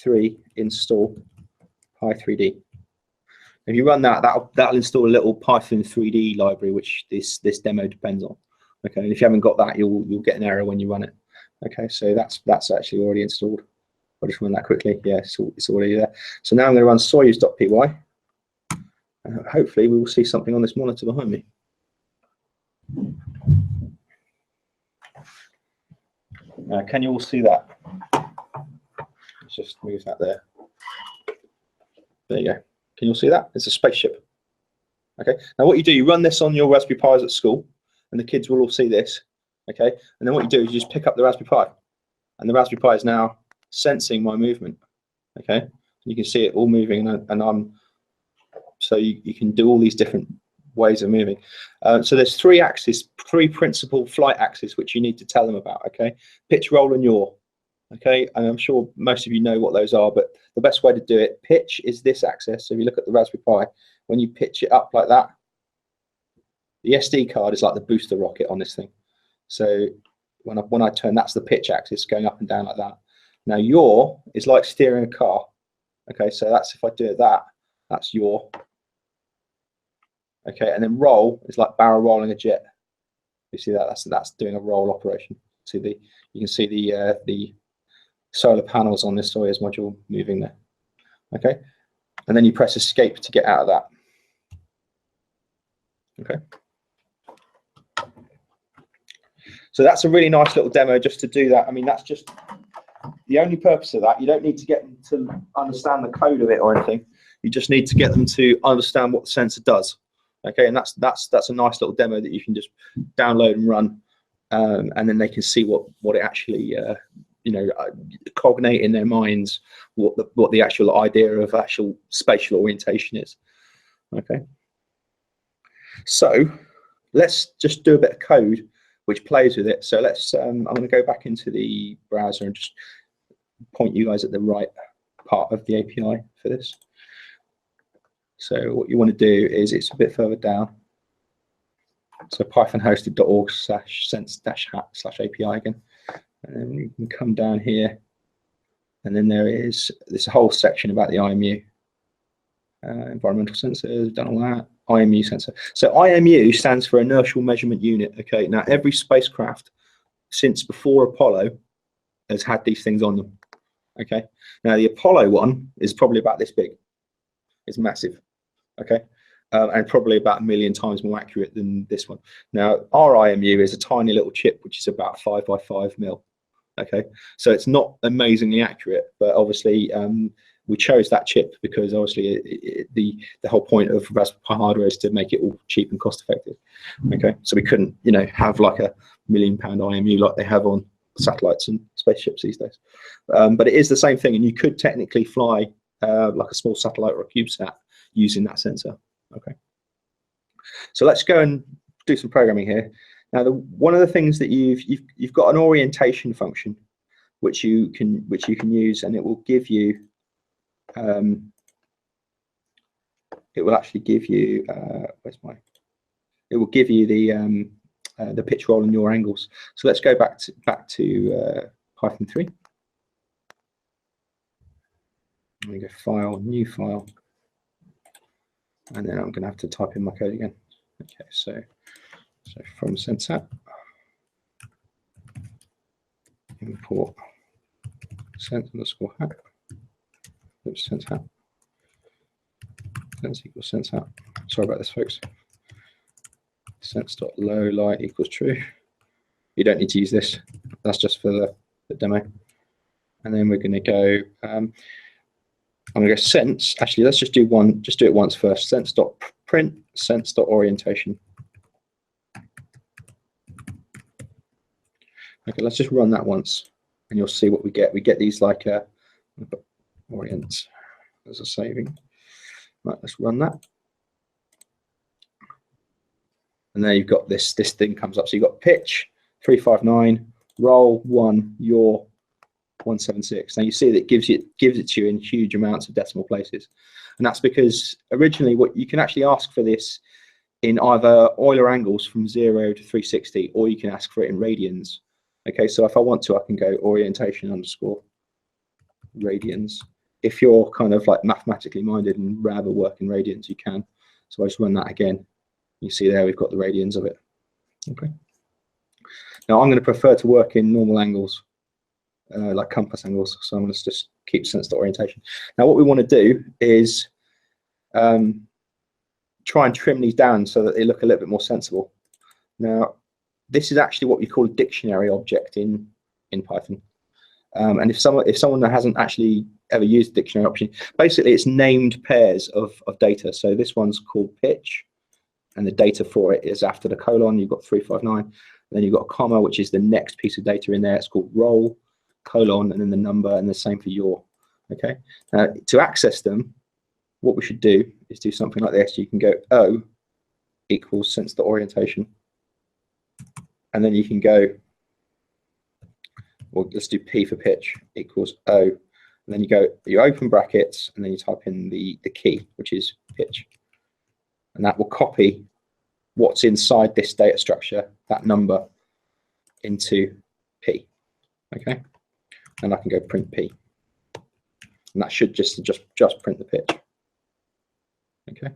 3 install pi3d. If you run that, that'll install a little Python 3D library, which this demo depends on. Okay, and if you haven't got that, you'll get an error when you run it. Okay, so that's actually already installed. I'll just run that quickly. Yeah, it's already there. So now I'm going to run soyuz.py. Hopefully we will see something on this monitor behind me. Can you all see that? Let's just move that there. There you go. Can you all see that? It's a spaceship. Okay. Now what you do, you run this on your Raspberry Pis at school, and the kids will all see this. Okay. And then what you do is you just pick up the Raspberry Pi, and the Raspberry Pi is now sensing my movement. Okay. You can see it all moving, and I'm. So you can do all these different ways of moving. So there's three principal flight axes which you need to tell them about. Okay. Pitch, roll, and yaw. Okay, and I'm sure most of you know what those are, but the best way to do it, pitch is this axis. So if you look at the Raspberry Pi, when you pitch it up like that, the SD card is like the booster rocket on this thing. So when I turn, that's the pitch axis going up and down like that. Now yaw is like steering a car. Okay, so that's if I do it that's yaw. Okay, and then roll is like barrel rolling a jet. You see that? That's doing a roll operation. See you can see the solar panels on this Soyuz module moving there. Okay, and then you press escape to get out of that. Okay, so that's a really nice little demo just to do that. I mean, that's just the only purpose of that. You don't need to get them to understand the code of it or anything. You just need to get them to understand what the sensor does. Okay, and that's a nice little demo that you can just download and run, and then they can see what it actually cognate in their minds what the actual idea of actual spatial orientation is. Okay, so let's just do a bit of code which plays with it. So let's I'm going to go back into the browser and just point you guys at the right part of the API for this. So what you want to do is, it's a bit further down. So python-hosted.org/sense-hat/API again. And then you can come down here, and then there is this whole section about the IMU. Environmental sensors, done all that. IMU sensor. So IMU stands for inertial measurement unit. Okay, now every spacecraft since before Apollo has had these things on them. Okay, now the Apollo one is probably about this big. It's massive. Okay, and probably about 1 million times more accurate than this one. Now our IMU is a tiny little chip which is about 5 by 5 mil. Okay, so it's not amazingly accurate, but obviously we chose that chip because obviously the whole point of Raspberry Pi hardware is to make it all cheap and cost effective. Okay, so we couldn't, you know, have like a £1 million IMU like they have on satellites and spaceships these days. But it is the same thing, and you could technically fly like a small satellite or a CubeSat using that sensor. Okay, so let's go and do some programming here. Now, one of the things that you've got an orientation function which you can use, and it will give you it will actually give you it will give you the pitch roll and yaw angles. So let's go back to Python 3. I'm going to go File, New File, and then I'm going to have to type in my code again. Okay, so from SenseHat, import sense_hat. Oops, SenseHat. Sense equals SenseHat. Sorry about this, folks. Sense.low light equals true. You don't need to use this. That's just for the demo. And then we're going to go. I'm going to go sense. Actually, let's just do one. Just do it once first. Sense.print sense.orientation. Okay, let's just run that once, and you'll see what we get. We get these like orient as a saving. Right, let's run that. And there you've got this thing comes up. So you've got pitch 359, roll 1, yaw 176. Now you see that it gives it to you in huge amounts of decimal places, and that's because originally what you can actually ask for this in either Euler angles from 0 to 360, or you can ask for it in radians. Okay, so if I want to, I can go orientation underscore radians. If you're kind of like mathematically minded and rather work in radians, you can. So I just run that again. You see there we've got the radians of it. Okay. Now I'm going to prefer to work in normal angles, like compass angles. So I'm going to just keep sense.orientation. Now what we want to do is try and trim these down so that they look a little bit more sensible. Now this is actually what we call a dictionary object in Python. And if someone that hasn't actually ever used the dictionary option, basically it's named pairs of data. So this one's called pitch, and the data for it is after the colon. You've got 359, and then you've got a comma, which is the next piece of data in there. It's called roll, colon, and then the number, and the same for yaw. Okay. Now to access them, what we should do is do something like this. You can go O equals sense.orientation, and then you can go, well, let's do P for pitch equals O, and then you open brackets, and then you type in the key, which is pitch, and that will copy what's inside this data structure, that number, into P. Okay, and I can go print P, and that should just print the pitch. Okay,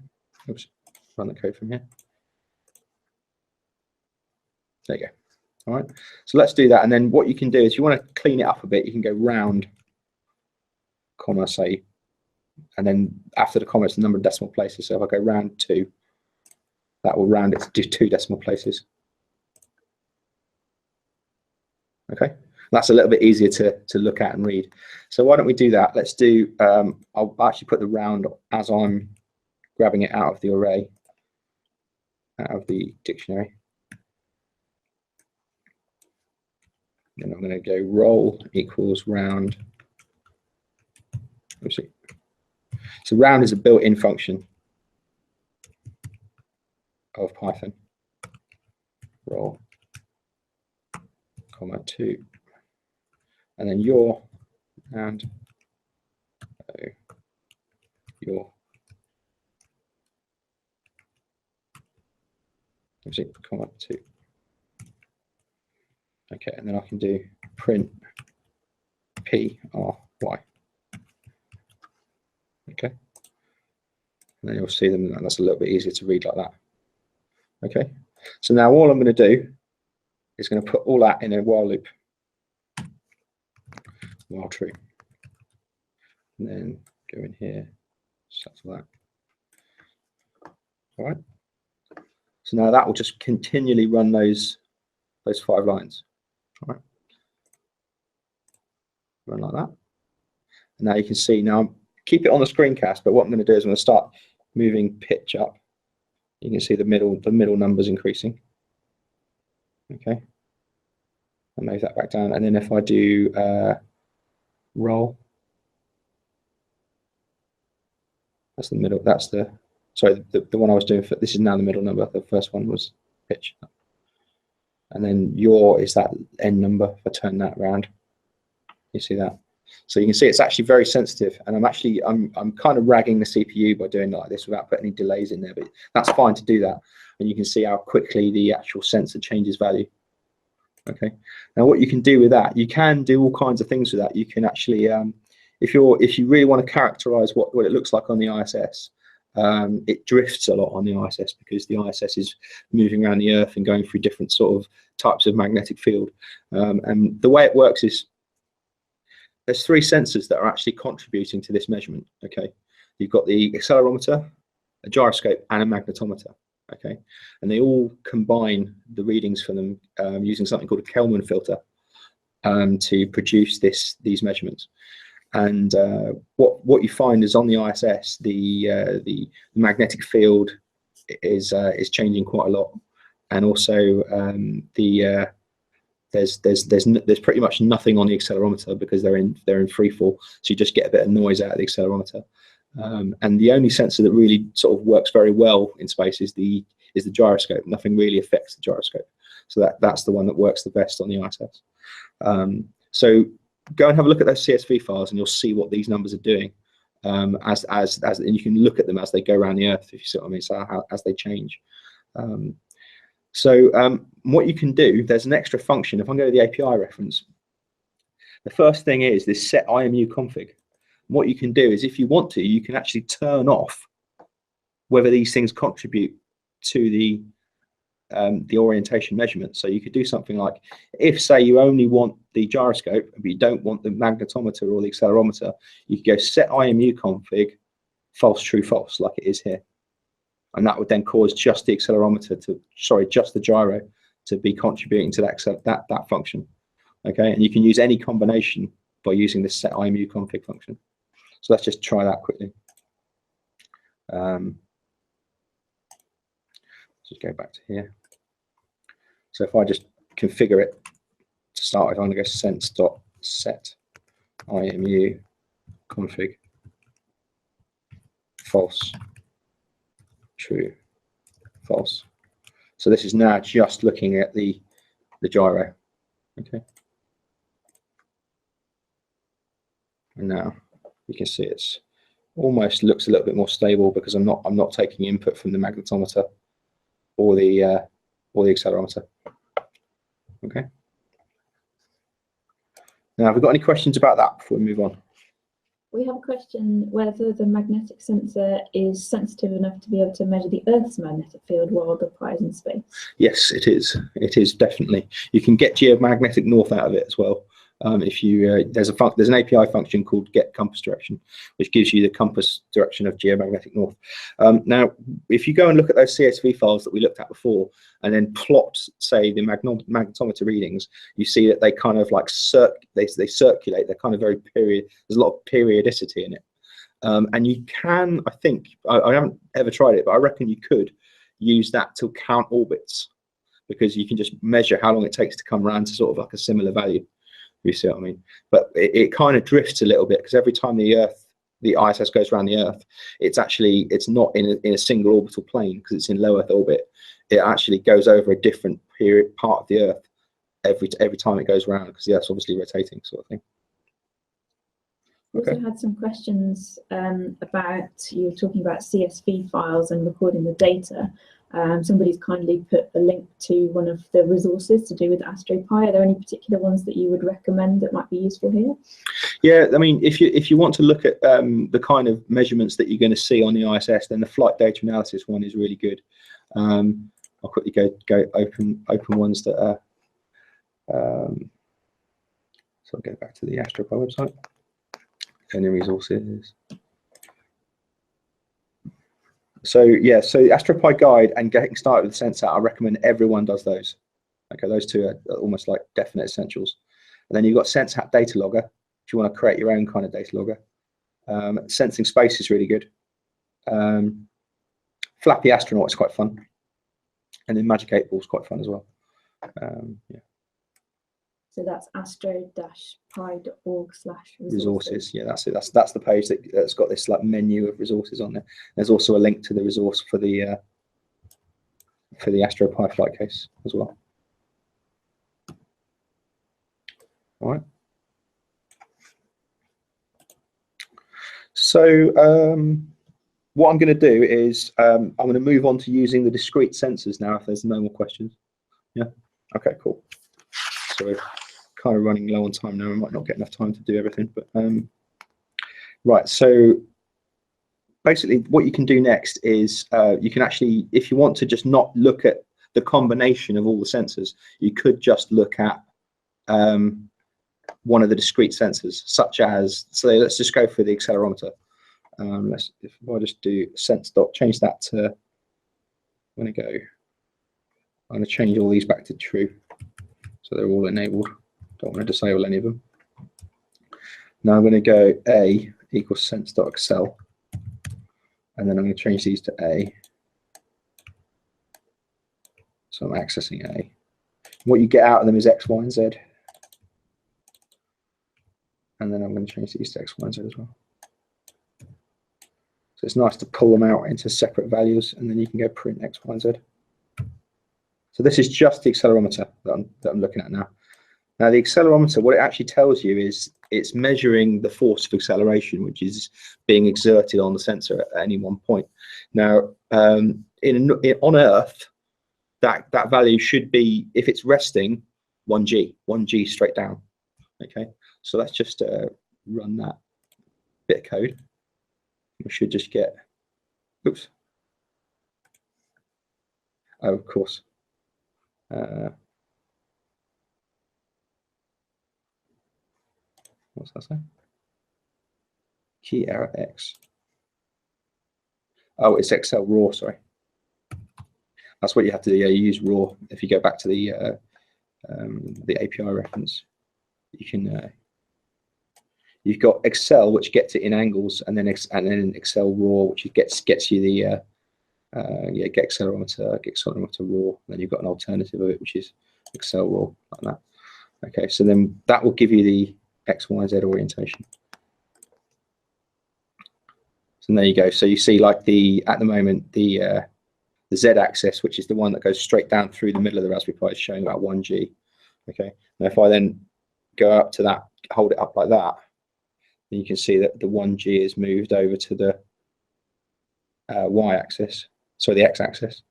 oops, run the code from here. There you go. All right, so let's do that, and then what you can do is, you want to clean it up a bit, you can go round, comma, say, and then after the comma it's the number of decimal places. So if I go round 2, that will round it to do 2 decimal places. Okay, that's a little bit easier to look at and read. So why don't we do that? Let's do, I'll actually put the round as I'm grabbing it out of the array, out of the dictionary. And I'm going to go roll equals round. Let's see. So round is a built-in function of Python. Roll, comma 2, and then yaw, and your comma 2. Okay, and then I can do print P R Y. Okay, and then you'll see them, and that's a little bit easier to read like that. Okay, so now all I'm going to do is going to put all that in a while loop, while true, and then go in here, settle that. All right. So now that will just continually run those 5 lines. All right. Run like that. And now you can see, now keep it on the screencast, but what I'm going to do is I'm going to start moving pitch up. You can see the middle numbers increasing. Okay. I'll move that back down. And then if I do roll, that's the middle, that's the, sorry, the one I was doing, for, this is now the middle number. The first one was pitch. And then your is that end number. If I turn that around, you see that. So you can see it's actually very sensitive, and I'm kind of ragging the CPU by doing it like this without putting any delays in there, but that's fine to do that. And you can see how quickly the actual sensor changes value. Okay. Now what you can do with that, you can do all kinds of things with that. You can actually, if you really want to characterize what it looks like on the ISS, it drifts a lot on the ISS because the ISS is moving around the Earth and going through different sort of types of magnetic field. And the way it works is there's 3 sensors that are actually contributing to this measurement. Okay, you've got the accelerometer, a gyroscope, and a magnetometer. Okay, and they all combine the readings for them using something called a Kelman filter to produce these measurements. And what you find is on the ISS, the magnetic field is changing quite a lot, and also there's pretty much nothing on the accelerometer because they're in free fall, so you just get a bit of noise out of the accelerometer. And the only sensor that really sort of works very well in space is the gyroscope. Nothing really affects the gyroscope, so that's the one that works the best on the ISS. So go and have a look at those CSV files, and you'll see what these numbers are doing. And you can look at them as they go around the Earth, if you see what I mean. So as they change. What you can do, there's an extra function. If I go to the API reference, the first thing is this set IMU config. What you can do is, if you want to, you can actually turn off whether these things contribute to the orientation measurement. So you could do something like, if say you only want the gyroscope but you don't want the magnetometer or the accelerometer, you could go set IMU config false true false, like it is here, and that would then cause just the accelerometer to, sorry, just the gyro to be contributing to that function. Okay, and you can use any combination by using this set IMU config function. So let's just try that quickly. Just go back to here. So if I just configure it to start with, I'm going to go sense.set IMU config false true false. So this is now just looking at the gyro. Okay. And now you can see it's almost looks a little bit more stable because I'm not taking input from the magnetometer or the accelerometer. Okay. Now, have we got any questions about that before we move on? We have a question whether the magnetic sensor is sensitive enough to be able to measure the Earth's magnetic field while the Pi is in space. Yes, it is. It is definitely. You can get geomagnetic north out of it as well. If you there's an API function called get compass direction, which gives you the compass direction of geomagnetic north. Now, if you go and look at those CSV files that we looked at before, and then plot, say, the magnetometer readings, you see that they kind of like they circulate. They're kind of very period. There's a lot of periodicity in it, and you can, I think, I haven't ever tried it, but I reckon you could use that to count orbits, because you can just measure how long it takes to come around to sort of like a similar value. You see what I mean? But it kind of drifts a little bit, because every time the ISS goes around the Earth, it's not in a single orbital plane, because it's in low Earth orbit. It actually goes over a different part of the Earth every time it goes around, because the Earth's obviously rotating, sort of thing. We also had some questions about, you were talking about CSV files and recording the data. Somebody's kindly put a link to one of the resources to do with Astro Pi. Are there any particular ones that you would recommend that might be useful here? Yeah, I mean, if you want to look at the kind of measurements that you're going to see on the ISS, then the flight data analysis one is really good. I'll quickly go open ones that are. So I'll go back to the Astro Pi website. Any resources. So yeah, so Astro Pi guide and getting started with SenseHat, I recommend everyone does those. Okay, those two are almost like definite essentials. And then you've got SenseHat data logger if you want to create your own kind of data logger. Sensing space is really good. Flappy Astronaut is quite fun, and then Magic 8 Ball is quite fun as well. Yeah. So that's astro-pi.org/resources. Yeah, that's it. That's the page that's got this like menu of resources on there. There's also a link to the resource for the Astro Pi flight case as well. All right. So what I'm going to do is I'm going to move on to using the discrete sensors now. If there's no more questions. Yeah. Okay. Cool. So we're kind of running low on time now. We might not get enough time to do everything, but right. So basically, what you can do next is you can actually, if you want to just not look at the combination of all the sensors, you could just look at one of the discrete sensors, such as, so let's just go for the accelerometer. If I just do sense dot, change that to, I'm going to change all these back to true, so they're all enabled. Don't want to disable any of them. Now I'm going to go A equals sense dot accel, and then I'm going to change these to A. So I'm accessing A. What you get out of them is X, Y, and Z. And then I'm going to change these to X, Y, and Z as well. So it's nice to pull them out into separate values, and then you can go print X, Y, and Z. So this is just the accelerometer that I'm looking at now. Now the accelerometer, what it actually tells you is it's measuring the force of acceleration, which is being exerted on the sensor at any one point. Now on Earth, that value should be, if it's resting, 1G straight down. Okay, so let's just run that bit of code. We should just get, oops. Oh, of course. What's that say? Key error X. Oh, it's Excel raw, sorry. That's what you have to do. Yeah, you use raw. If you go back to the API reference, you can you've got Excel, which gets it in angles, and then Excel raw, which gets you the get accelerometer raw. Then you've got an alternative of it, which is Excel raw, like that. Okay, so then that will give you the X, Y, Z orientation. So there you go. So you see, like at the moment, the Z axis, which is the one that goes straight down through the middle of the Raspberry Pi, is showing about 1G. Okay. Now if I then go up to that, hold it up like that, then you can see that the 1G is moved over to the Y axis, so the X axis.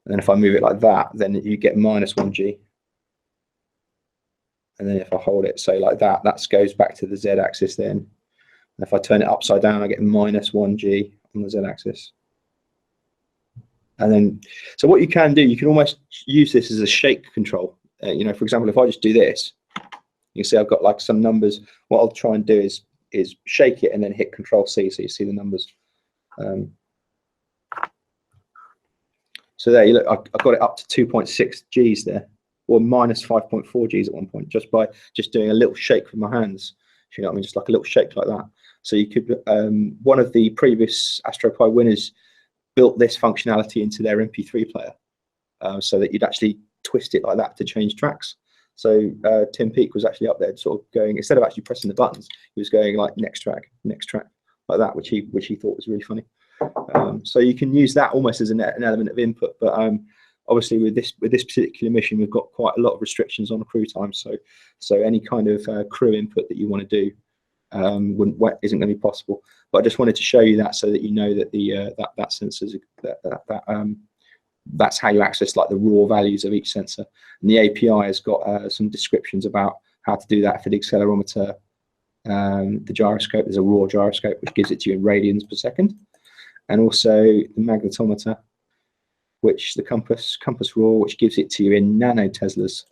And then if I move it like that, then you get minus 1G. And then if I hold it, say like that, that goes back to the Z axis then. And if I turn it upside down, I get minus 1G on the Z axis. And then, so what you can do, you can almost use this as a shake control. You know, for example, if I just do this, you can see I've got like some numbers. What I'll try and do is shake it and then hit Control C, so you see the numbers. So there you look, I've got it up to 2.6 Gs there, or minus 5.4 Gs at one point, just by doing a little shake with my hands. You know what I mean? Just like a little shake like that. So you could, one of the previous Astro Pi winners built this functionality into their MP3 player, so that you'd actually twist it like that to change tracks. So Tim Peake was actually up there sort of going, instead of actually pressing the buttons, he was going like next track, like that, which he thought was really funny. So you can use that almost as an element of input, but obviously with this particular mission, we've got quite a lot of restrictions on crew time. So any kind of crew input that you want to do, isn't going to be possible. But I just wanted to show you that so that you know that the that sensors that's how you access like the raw values of each sensor. And the API has got some descriptions about how to do that for the accelerometer, the gyroscope. There's a raw gyroscope which gives it to you in radians per second, and also the magnetometer, which the compass raw, which gives it to you in nanoteslas.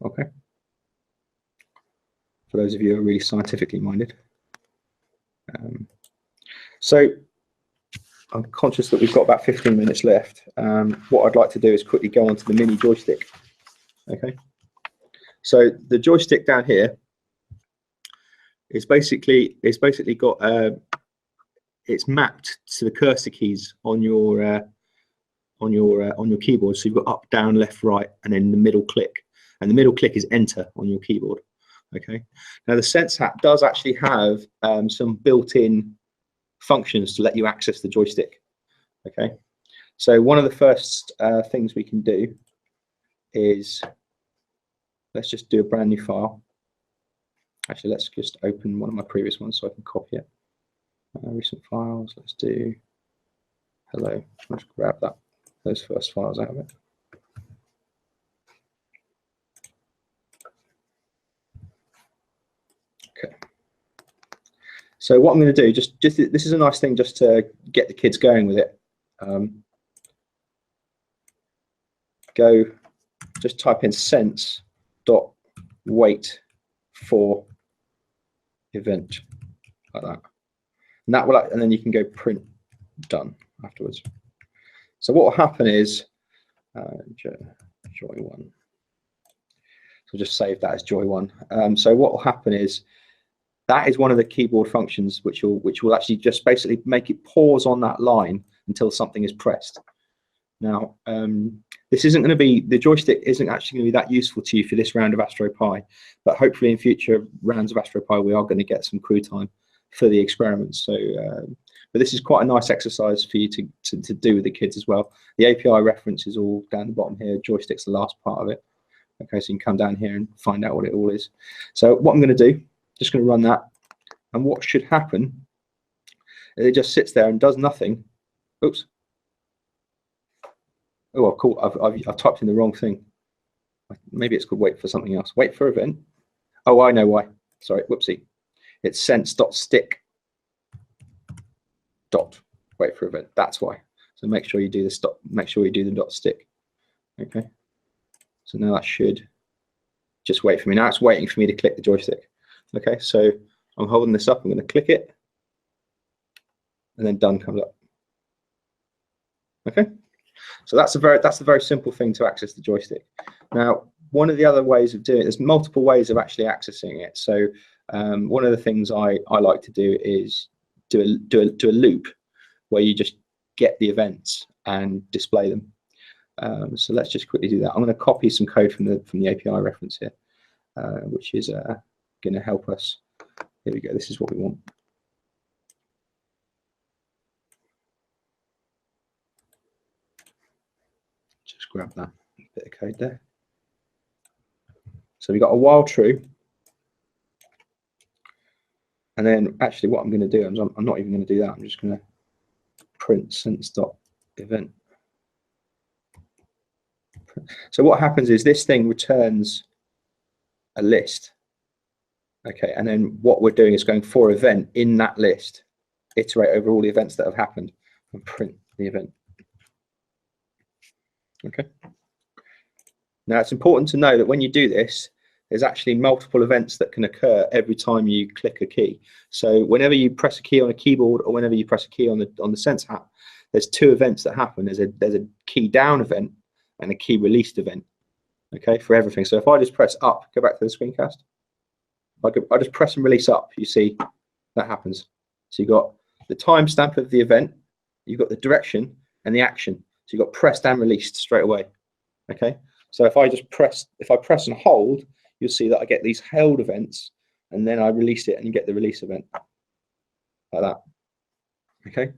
Okay, for those of you who are really scientifically minded. So I'm conscious that we've got about 15 minutes left. What I'd like to do is quickly go on to the mini joystick. Okay, so the joystick down here is basically got it's mapped to the cursor keys on your keyboard. So you've got up, down, left, right, and then the middle click. And the middle click is enter on your keyboard. Okay. Now the SenseHat does actually have some built-in functions to let you access the joystick. Okay. So one of the first things we can do is, let's just do a brand new file. Actually, let's just open one of my previous ones so I can copy it. Recent files. Let's do hello. Let's grab those first files out of it. Okay. So what I'm going to do, just this is a nice thing just to get the kids going with it. Just type in sense.wait for event like that, and that will, and then you can go print done afterwards. So what will happen is joy1. So just save that as joy1. So what will happen is that is one of the keyboard functions which will actually just basically make it pause on that line until something is pressed. Now, this isn't going to be, the joystick isn't actually going to be that useful to you for this round of Astro Pi, but hopefully in future rounds of Astro Pi we are going to get some crew time for the experiments. So, but this is quite a nice exercise for you to do with the kids as well. The API reference is all down the bottom here. Joystick's the last part of it. Okay, so you can come down here and find out what it all is. So what I'm going to do, just going to run that, and what should happen is it just sits there and does nothing. Oops. Oh, cool. I've typed in the wrong thing. Maybe it's called wait for something else. Wait for event. Oh, I know why. Sorry, whoopsie. It's sense.stick. Wait for event. That's why. So make sure you do the stop. Make sure you do the .stick. Okay. So now that should just wait for me. Now it's waiting for me to click the joystick. Okay. So I'm holding this up. I'm going to click it, and then done comes up. Okay. So that's a very simple thing to access the joystick. Now, one of the other ways of doing it, there's multiple ways of actually accessing it. So one of the things I like to do is do a loop where you just get the events and display them. So let's just quickly do that. I'm going to copy some code from the API reference here, which is going to help us. Here we go. This is what we want. Just grab that bit of code there. So we've got a while true. And then actually what I'm going to do, I'm not even going to do that. I'm just going to print sense.event. So what happens is this thing returns a list. Okay, and then what we're doing is going for event in that list, iterate over all the events that have happened, and print the event. Okay. Now it's important to know that when you do this, there's actually multiple events that can occur every time you click a key. So whenever you press a key on a keyboard or whenever you press a key on the SenseHat, there's two events that happen. There's a key down event and a key released event. Okay, for everything. So if I just press up, go back to the screencast. I just press and release up. You see that happens. So you've got the timestamp of the event, you've got the direction and the action. So you've got pressed and released straight away. Okay. So if I press and hold, you'll see that I get these held events, and then I release it and you get the release event like that. Okay.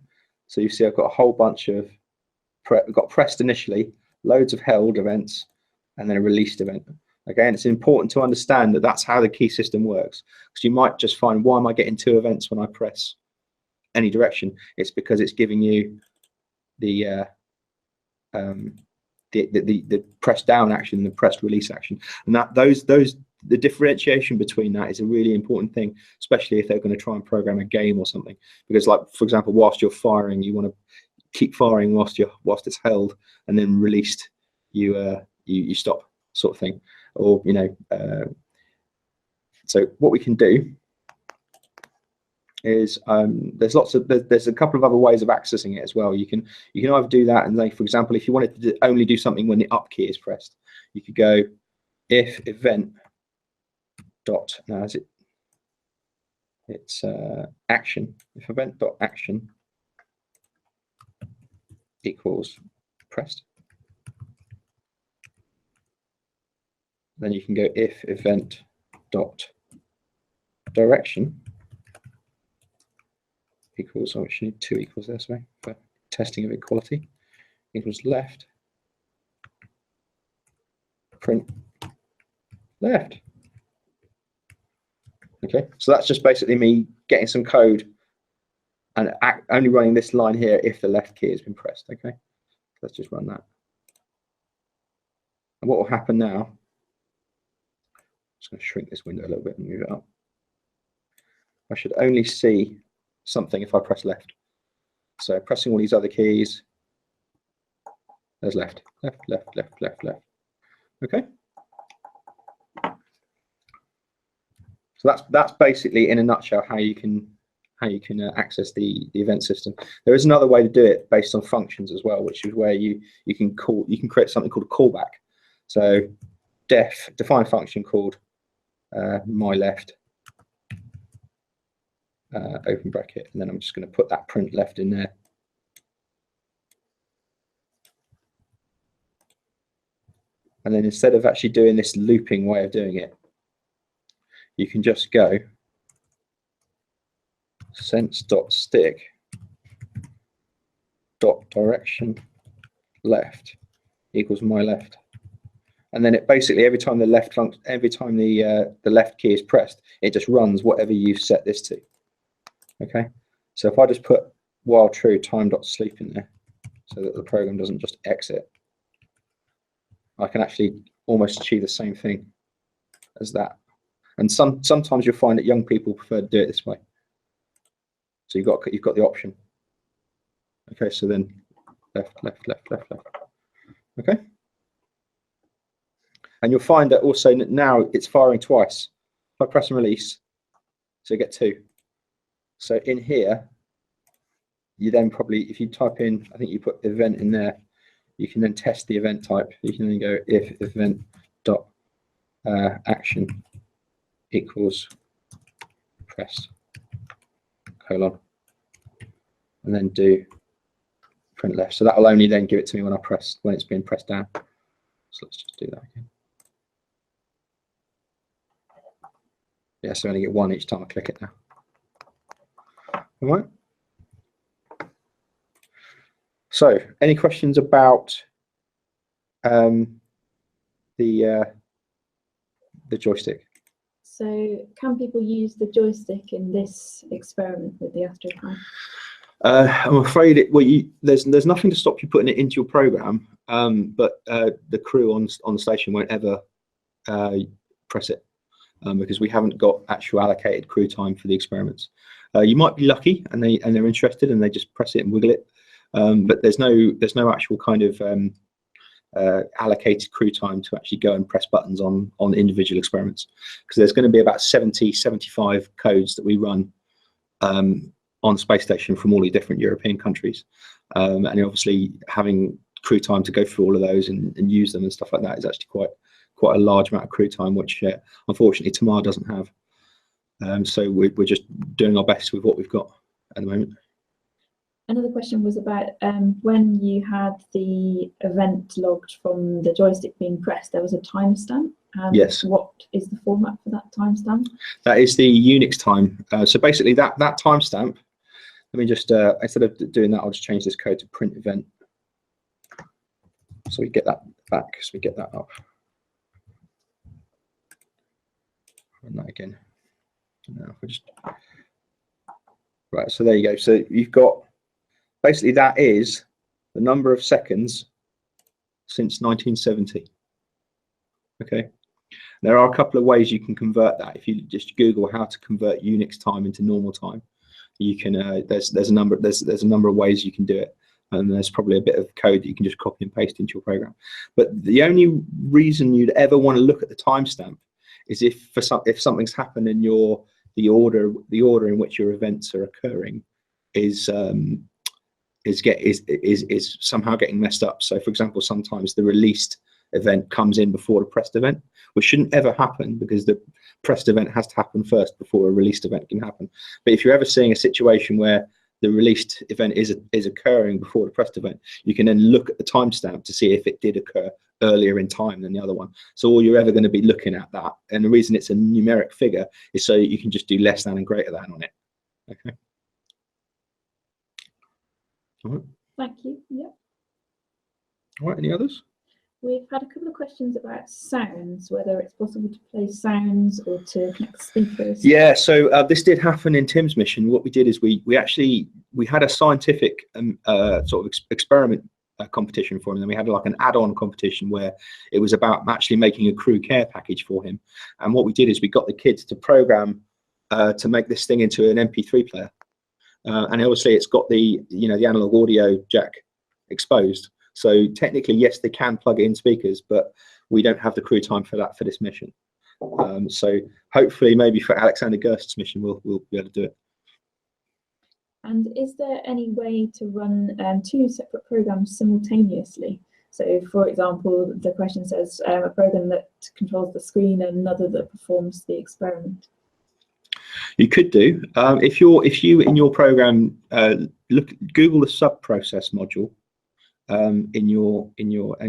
So you see I've got a whole bunch of got pressed initially, loads of held events, and then a released event. Okay, and it's important to understand that that's how the key system works. Because you might just find, why am I getting 2 events when I press any direction? It's because it's giving you the press down action and the press release action, and that the differentiation between that is a really important thing, especially if they're going to try and program a game or something. Because, like, for example, whilst you're firing, you want to keep firing whilst it's held, and then released, you stop, sort of thing. Or, you know, so what we can do is there's a couple of other ways of accessing it as well. You can either do that, and, like, for example, if you wanted to only do something when the up key is pressed, you could go if event dot, now is it's action, if event dot action equals pressed, then you can go if event dot direction equals, oh, actually 2 equals there, sorry, for testing of equality, equals left, print left. Okay, so that's just basically me getting some code and only running this line here if the left key has been pressed. Okay, let's just run that. And what will happen now, I'm just going to shrink this window a little bit and move it up. I should only see something if I press left. So pressing all these other keys, there's left, left, left, left, left, left. Okay. So that's basically, in a nutshell, how you can access the event system. There is another way to do it based on functions as well, which is where you can create something called a callback. So define function called my left, open bracket, and then I'm just going to put that print left in there. And then instead of actually doing this looping way of doing it, you can just go sense.stick dot direction left equals my left, and then it basically, every time the left key is pressed, it just runs whatever you've set this to. Okay, so if I just put while true time.sleep in there so that the program doesn't just exit, I can actually almost achieve the same thing as that. And sometimes you'll find that young people prefer to do it this way. So you've got the option. Okay, so then left, left, left, left, left. Okay. And you'll find that also now it's firing twice. If I press and release, so you get 2. So in here, you then probably, if you type in, I think you put event in there, you can then test the event type. You can then go if event dot action equals pressed colon, and then do print left. So that will only then give it to me when it's being pressed down. So let's just do that again. Yeah, so I only get 1 each time I click it now. All right. So, any questions about the joystick? So, can people use the joystick in this experiment with the Astro Pi? I'm afraid there's nothing to stop you putting it into your program, but the crew on the station won't ever press it because we haven't got actual allocated crew time for the experiments. You might be lucky and they're interested and they just press it and wiggle it, but there's no actual kind of allocated crew time to actually go and press buttons on individual experiments, because there's going to be about 75 codes that we run on the space station from all the different European countries, and obviously having crew time to go through all of those and use them and stuff like that is actually quite a large amount of crew time, which unfortunately Tamar doesn't have. So we're just doing our best with what we've got at the moment. Another question was about when you had the event logged from the joystick being pressed, there was a timestamp. Yes. What is the format for that timestamp? That is the Unix time. So basically that timestamp, let me just, instead of doing that, I'll just change this code to print event. So we get that back, so we get that up. run that again. No, we just right. So there you go. So you've got basically that is the number of seconds since 1970. Okay. There are a couple of ways you can convert that. If you just Google how to convert Unix time into normal time, you can. There's a number of ways you can do it, and there's probably a bit of code that you can just copy and paste into your program. But the only reason you'd ever want to look at the timestamp is if something's happened in the order in which your events are occurring is somehow getting messed up. So, for example, sometimes the released event comes in before the pressed event, which shouldn't ever happen because the pressed event has to happen first before a released event can happen. But if you're ever seeing a situation where the released event is occurring before the pressed event, you can then look at the timestamp to see if it did occur earlier in time than the other one. So all you're ever going to be looking at that, and the reason it's a numeric figure is so that you can just do less than and greater than on it. Okay. All right. Thank you. Yeah. All right. Any others? We've had a couple of questions about sounds, whether it's possible to play sounds or to connect speakers. Yeah, so this did happen in Tim's mission. What we did is we had a scientific sort of experiment competition for him, and then we had like an add-on competition where it was about actually making a crew care package for him. And what we did is we got the kids to program to make this thing into an MP3 player, and obviously it's got the the analog audio jack exposed. So technically, yes, they can plug in speakers, but we don't have the crew time for that for this mission. So hopefully, maybe for Alexander Gerst's mission, we'll be able to do it. And is there any way to run two separate programs simultaneously? So, for example, the question says a program that controls the screen and another that performs the experiment. You could do if you in your program Google the sub-process module. And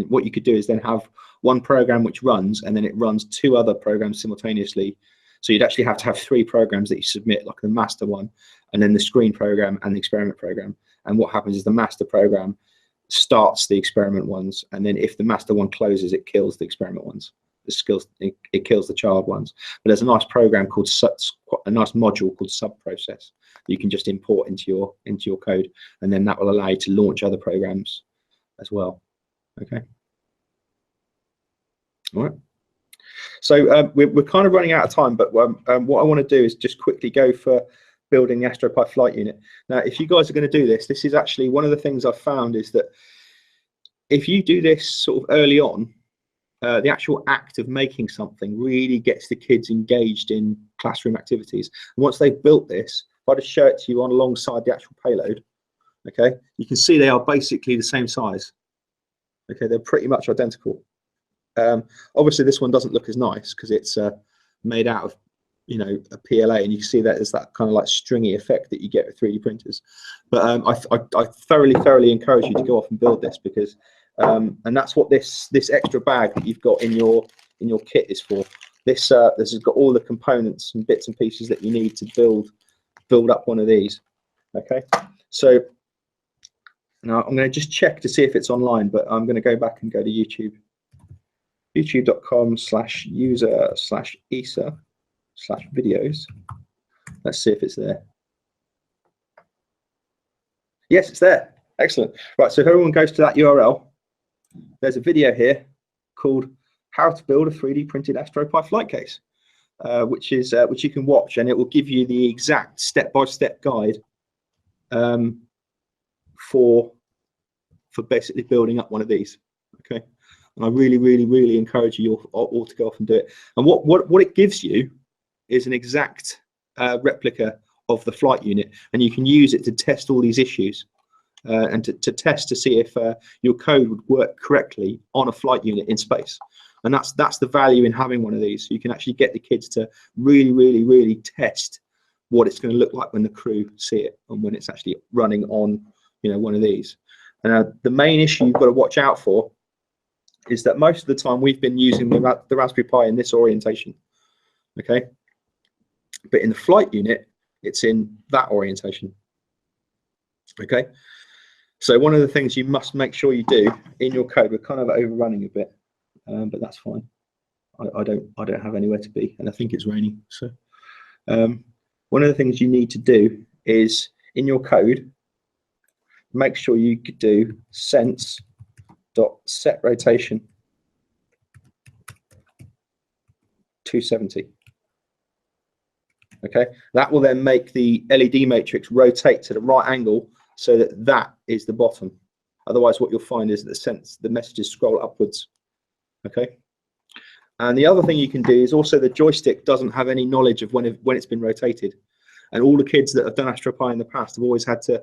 what you could do is then have one program which runs, and then it runs two other programs simultaneously. So you'd actually have to have three programs that you submit, like the master one, and then the screen program and the experiment program. And what happens is the master program starts the experiment ones, and then if the master one closes, it kills the experiment ones. It kills the child ones. But there's a nice program called a nice module called sub-process that you can just import into your code, and then that will allow you to launch other programs as well. Okay. All right. So we're kind of running out of time, but what I want to do is just quickly go for building the Astro Pi flight unit. Now, if you guys are going to do this, this is actually one of the things I've found is that if you do this sort of early on, the actual act of making something really gets the kids engaged in classroom activities. And once they've built this, if I just show it to you on alongside the actual payload, okay, you can see they are basically the same size. Okay, they're pretty much identical. Obviously, this one doesn't look as nice because it's made out of, a PLA, and you can see that there's that kind of like stringy effect that you get with 3D printers. But I thoroughly encourage you to go off and build this because, and that's what this extra bag that you've got in your kit is for. This has got all the components and bits and pieces that you need to build up one of these. Okay, so. Now I'm going to just check to see if it's online, but I'm going to go back and go to YouTube. youtube.com/user/ESA/videos. Let's see if it's there. Yes, it's there. Excellent. Right, so if everyone goes to that URL, there's a video here called "How to Build a 3D Printed Astro Pi Flight Case," which you can watch, and it will give you the exact step-by-step guide for basically building up one of these. Okay, and I really encourage you all to go off and do it. And what it gives you is an exact replica of the flight unit, and you can use it to test all these issues and to test to see if your code would work correctly on a flight unit in space. And that's the value in having one of these. So you can actually get the kids to really test what it's going to look like when the crew see it and when it's actually running on one of these. And the main issue you've got to watch out for is that most of the time we've been using the Raspberry Pi in this orientation, okay? But in the flight unit, it's in that orientation, okay? So one of the things you must make sure you do in your code, we're kind of overrunning a bit, but that's fine. I don't have anywhere to be, and I think it's raining. So one of the things you need to do is in your code, make sure you do sense.set rotation 270. Okay, that will then make the LED matrix rotate to the right angle so that that is the bottom. Otherwise, what you'll find is that the messages scroll upwards. Okay, and the other thing you can do is also the joystick doesn't have any knowledge of when it's been rotated, and all the kids that have done Astro Pi in the past have always had to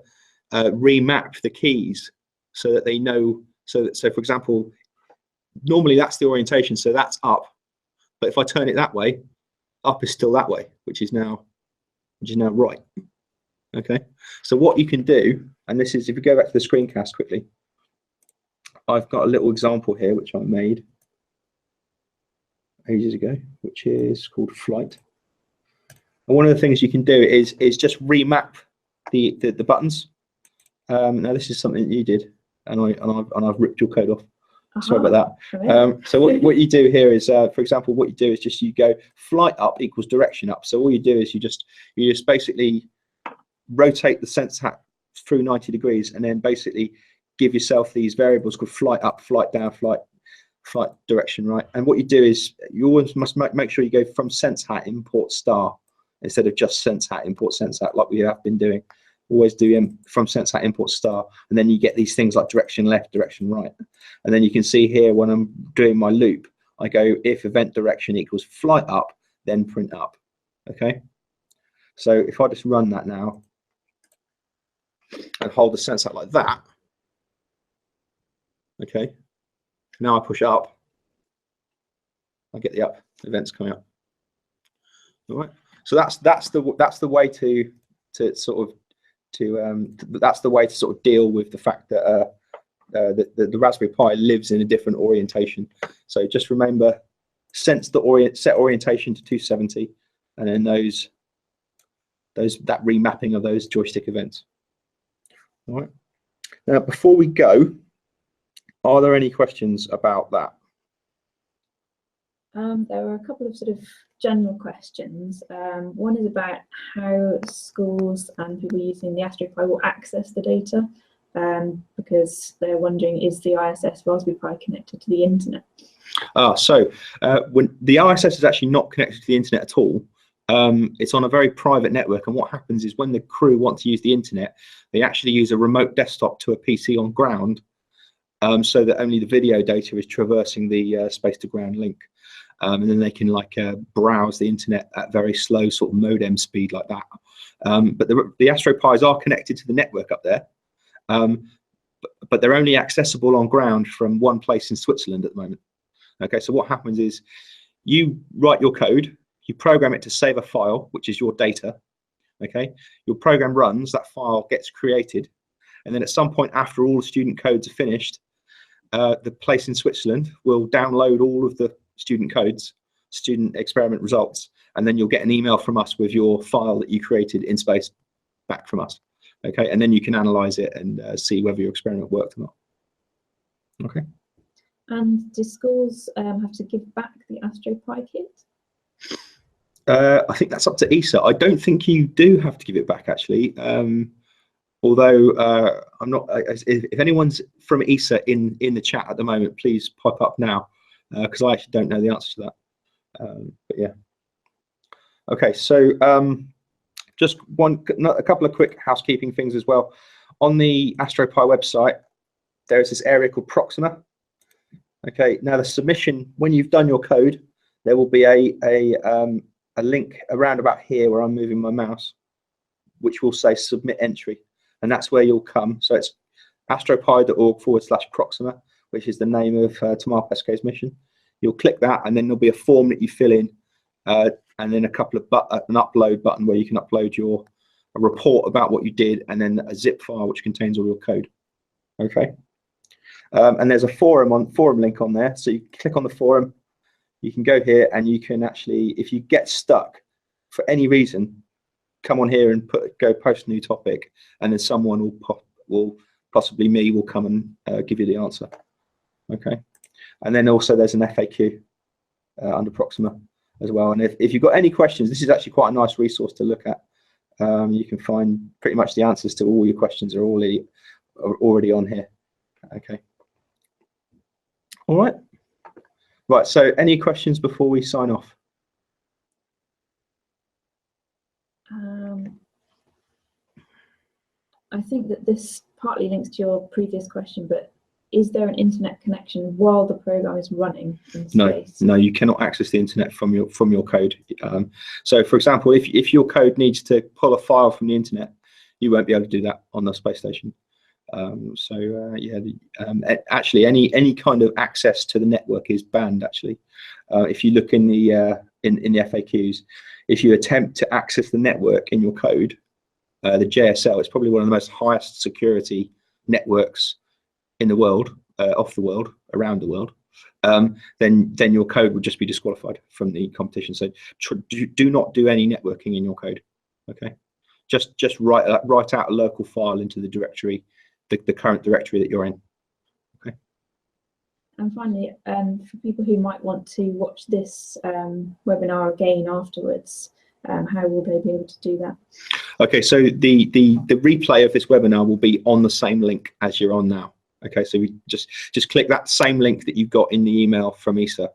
remap the keys so that they know. So for example, normally that's the orientation, so that's up, but if I turn it that way, up is still that way, which is now right. Okay, so what you can do, and this is if you go back to the screencast quickly, I've got a little example here which I made ages ago, which is called flight. And one of the things you can do is just remap the buttons. Now this is something that you did, and I've ripped your code off. Sorry about that. So what you do here is, for example, what you do is just you go flight up equals direction up. So all you do is you just basically rotate the sense hat through 90 degrees, and then basically give yourself these variables called flight up, flight down, flight direction, right? And what you do is you always must make sure you go from sense hat import star instead of just sense hat import sense hat like we have been doing. Always do from sense hat import star, and then you get these things like direction left, direction right. And then you can see here when I'm doing my loop, I go if event direction equals flight up, then print up. Okay, so if I just run that now and hold the sense hat like that, okay, now I push up, I get the up events coming up. All right, so that's the way to sort of that's the way to sort of deal with the fact that the Raspberry Pi lives in a different orientation. So just remember, set orientation to 270, and then that remapping of those joystick events. All right. Now, before we go, are there any questions about that? There were a couple of sort of general questions. One is about how schools and people using the Astro Pi will access the data, because they're wondering, is the ISS Raspberry Pi connected to the internet? So when the ISS is actually not connected to the internet at all, it's on a very private network, and what happens is when the crew want to use the internet, they actually use a remote desktop to a PC on ground, so that only the video data is traversing the space to ground link. And then they can browse the internet at very slow sort of modem speed like that. But the Astro Pis are connected to the network up there, but they're only accessible on ground from one place in Switzerland at the moment. Okay, so what happens is you write your code, you program it to save a file, which is your data. Okay, your program runs, that file gets created, and then at some point after all the student codes are finished, the place in Switzerland will download all of the student codes, student experiment results, and then you'll get an email from us with your file that you created in space back from us. Okay, and then you can analyze it and see whether your experiment worked or not. Okay. And do schools have to give back the Astro Pi kit? I think that's up to ESA. I don't think you do have to give it back, actually. Although I'm not. If anyone's from ESA in the chat at the moment, please pop up now, because I actually don't know the answer to that. But yeah. Okay, so just a couple of quick housekeeping things as well. On the Astro Pi website, there is this area called Proxima. Okay, now the submission, when you've done your code, there will be a link around about here where I'm moving my mouse, which will say submit entry, and that's where you'll come. So it's astropi.org/Proxima, which is the name of Tamar Pesquet's mission. You'll click that, and then there'll be a form that you fill in, and then an upload button where you can upload a report about what you did, and then a zip file which contains all your code. Okay, and there's a forum link on there, so you click on the forum. You can go here, and you can actually, if you get stuck for any reason, come on here and go post a new topic, and then someone possibly me will come and give you the answer. Okay, and then also there's an FAQ. under Proxima as well. And if you've got any questions, this is actually quite a nice resource to look at. You can find pretty much the answers to all your questions are already on here. Okay. All right. Right. So any questions before we sign off? I think that this partly links to your previous question, but is there an internet connection while the program is running in space? No, you cannot access the internet from your code. So, for example, if your code needs to pull a file from the internet, you won't be able to do that on the space station. Actually, any kind of access to the network is banned. Actually, if you look in the FAQs, if you attempt to access the network in your code, the JSL is probably one of the most highest security networks in the world, around the world. Then your code would just be disqualified from the competition. So do not do any networking in your code. Okay, just write out a local file into the directory, the current directory that you're in. Okay. And finally, for people who might want to watch this webinar again afterwards, how will they be able to do that? Okay, so the replay of this webinar will be on the same link as you're on now. Okay, so we just click that same link that you've got in the email from ESA,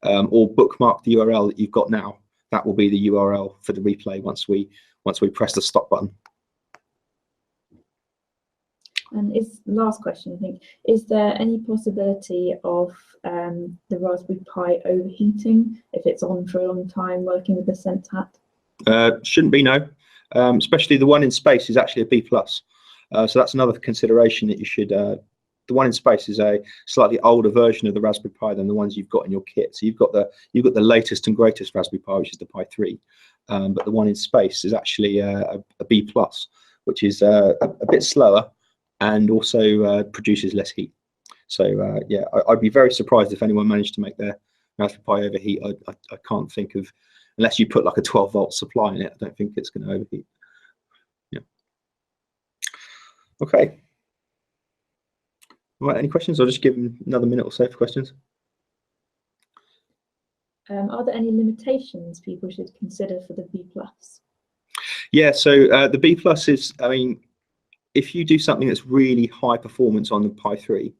or bookmark the URL that you've got now. That will be the URL for the replay once we press the stop button. And last question, I think, is there any possibility of the Raspberry Pi overheating if it's on for a long time working with the Sense Hat? Shouldn't be, no. Especially the one in space is actually a B+. So that's another consideration that you should. The one in space is a slightly older version of the Raspberry Pi than the ones you've got in your kit. So you've got the latest and greatest Raspberry Pi, which is the Pi 3. But the one in space is actually a B+, which is a bit slower and also produces less heat. So yeah, I'd be very surprised if anyone managed to make their Raspberry Pi overheat. I can't think of, unless you put like a 12-volt supply in it, I don't think it's going to overheat. Yeah. Okay. Right, any questions? I'll just give them another minute or so for questions. Are there any limitations people should consider for the B+? Yeah, so the B+ is, I mean, if you do something that's really high performance on the Pi 3,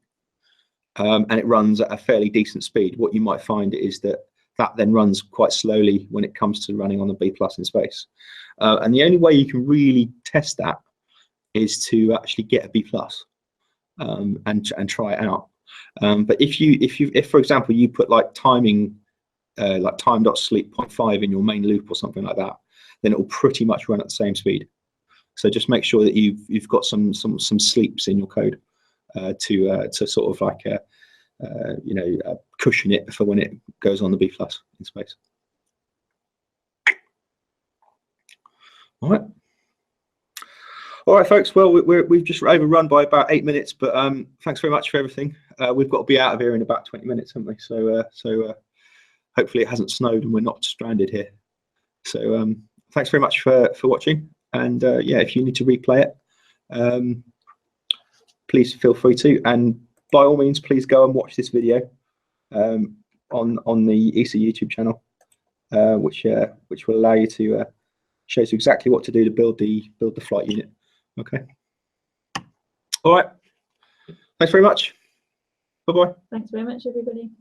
and it runs at a fairly decent speed, what you might find is that then runs quite slowly when it comes to running on the B+ in space. And the only way you can really test that is to actually get a B+. And try it out. But if for example you put like timing, like time.sleep 0.5 in your main loop or something like that, then it will pretty much run at the same speed. So just make sure that you've got some sleeps in your code to sort of like cushion it for when it goes on the B+ in space. All right. All right, folks. Well, we've just overrun by about 8 minutes, but thanks very much for everything. We've got to be out of here in about 20 minutes, haven't we? So hopefully it hasn't snowed and we're not stranded here. So thanks very much for watching. And yeah, if you need to replay it, please feel free to. And by all means, please go and watch this video on the ESA YouTube channel, which will allow you to show you exactly what to do to build the flight unit. Okay. All right. Thanks very much. Bye-bye. Thanks very much, everybody.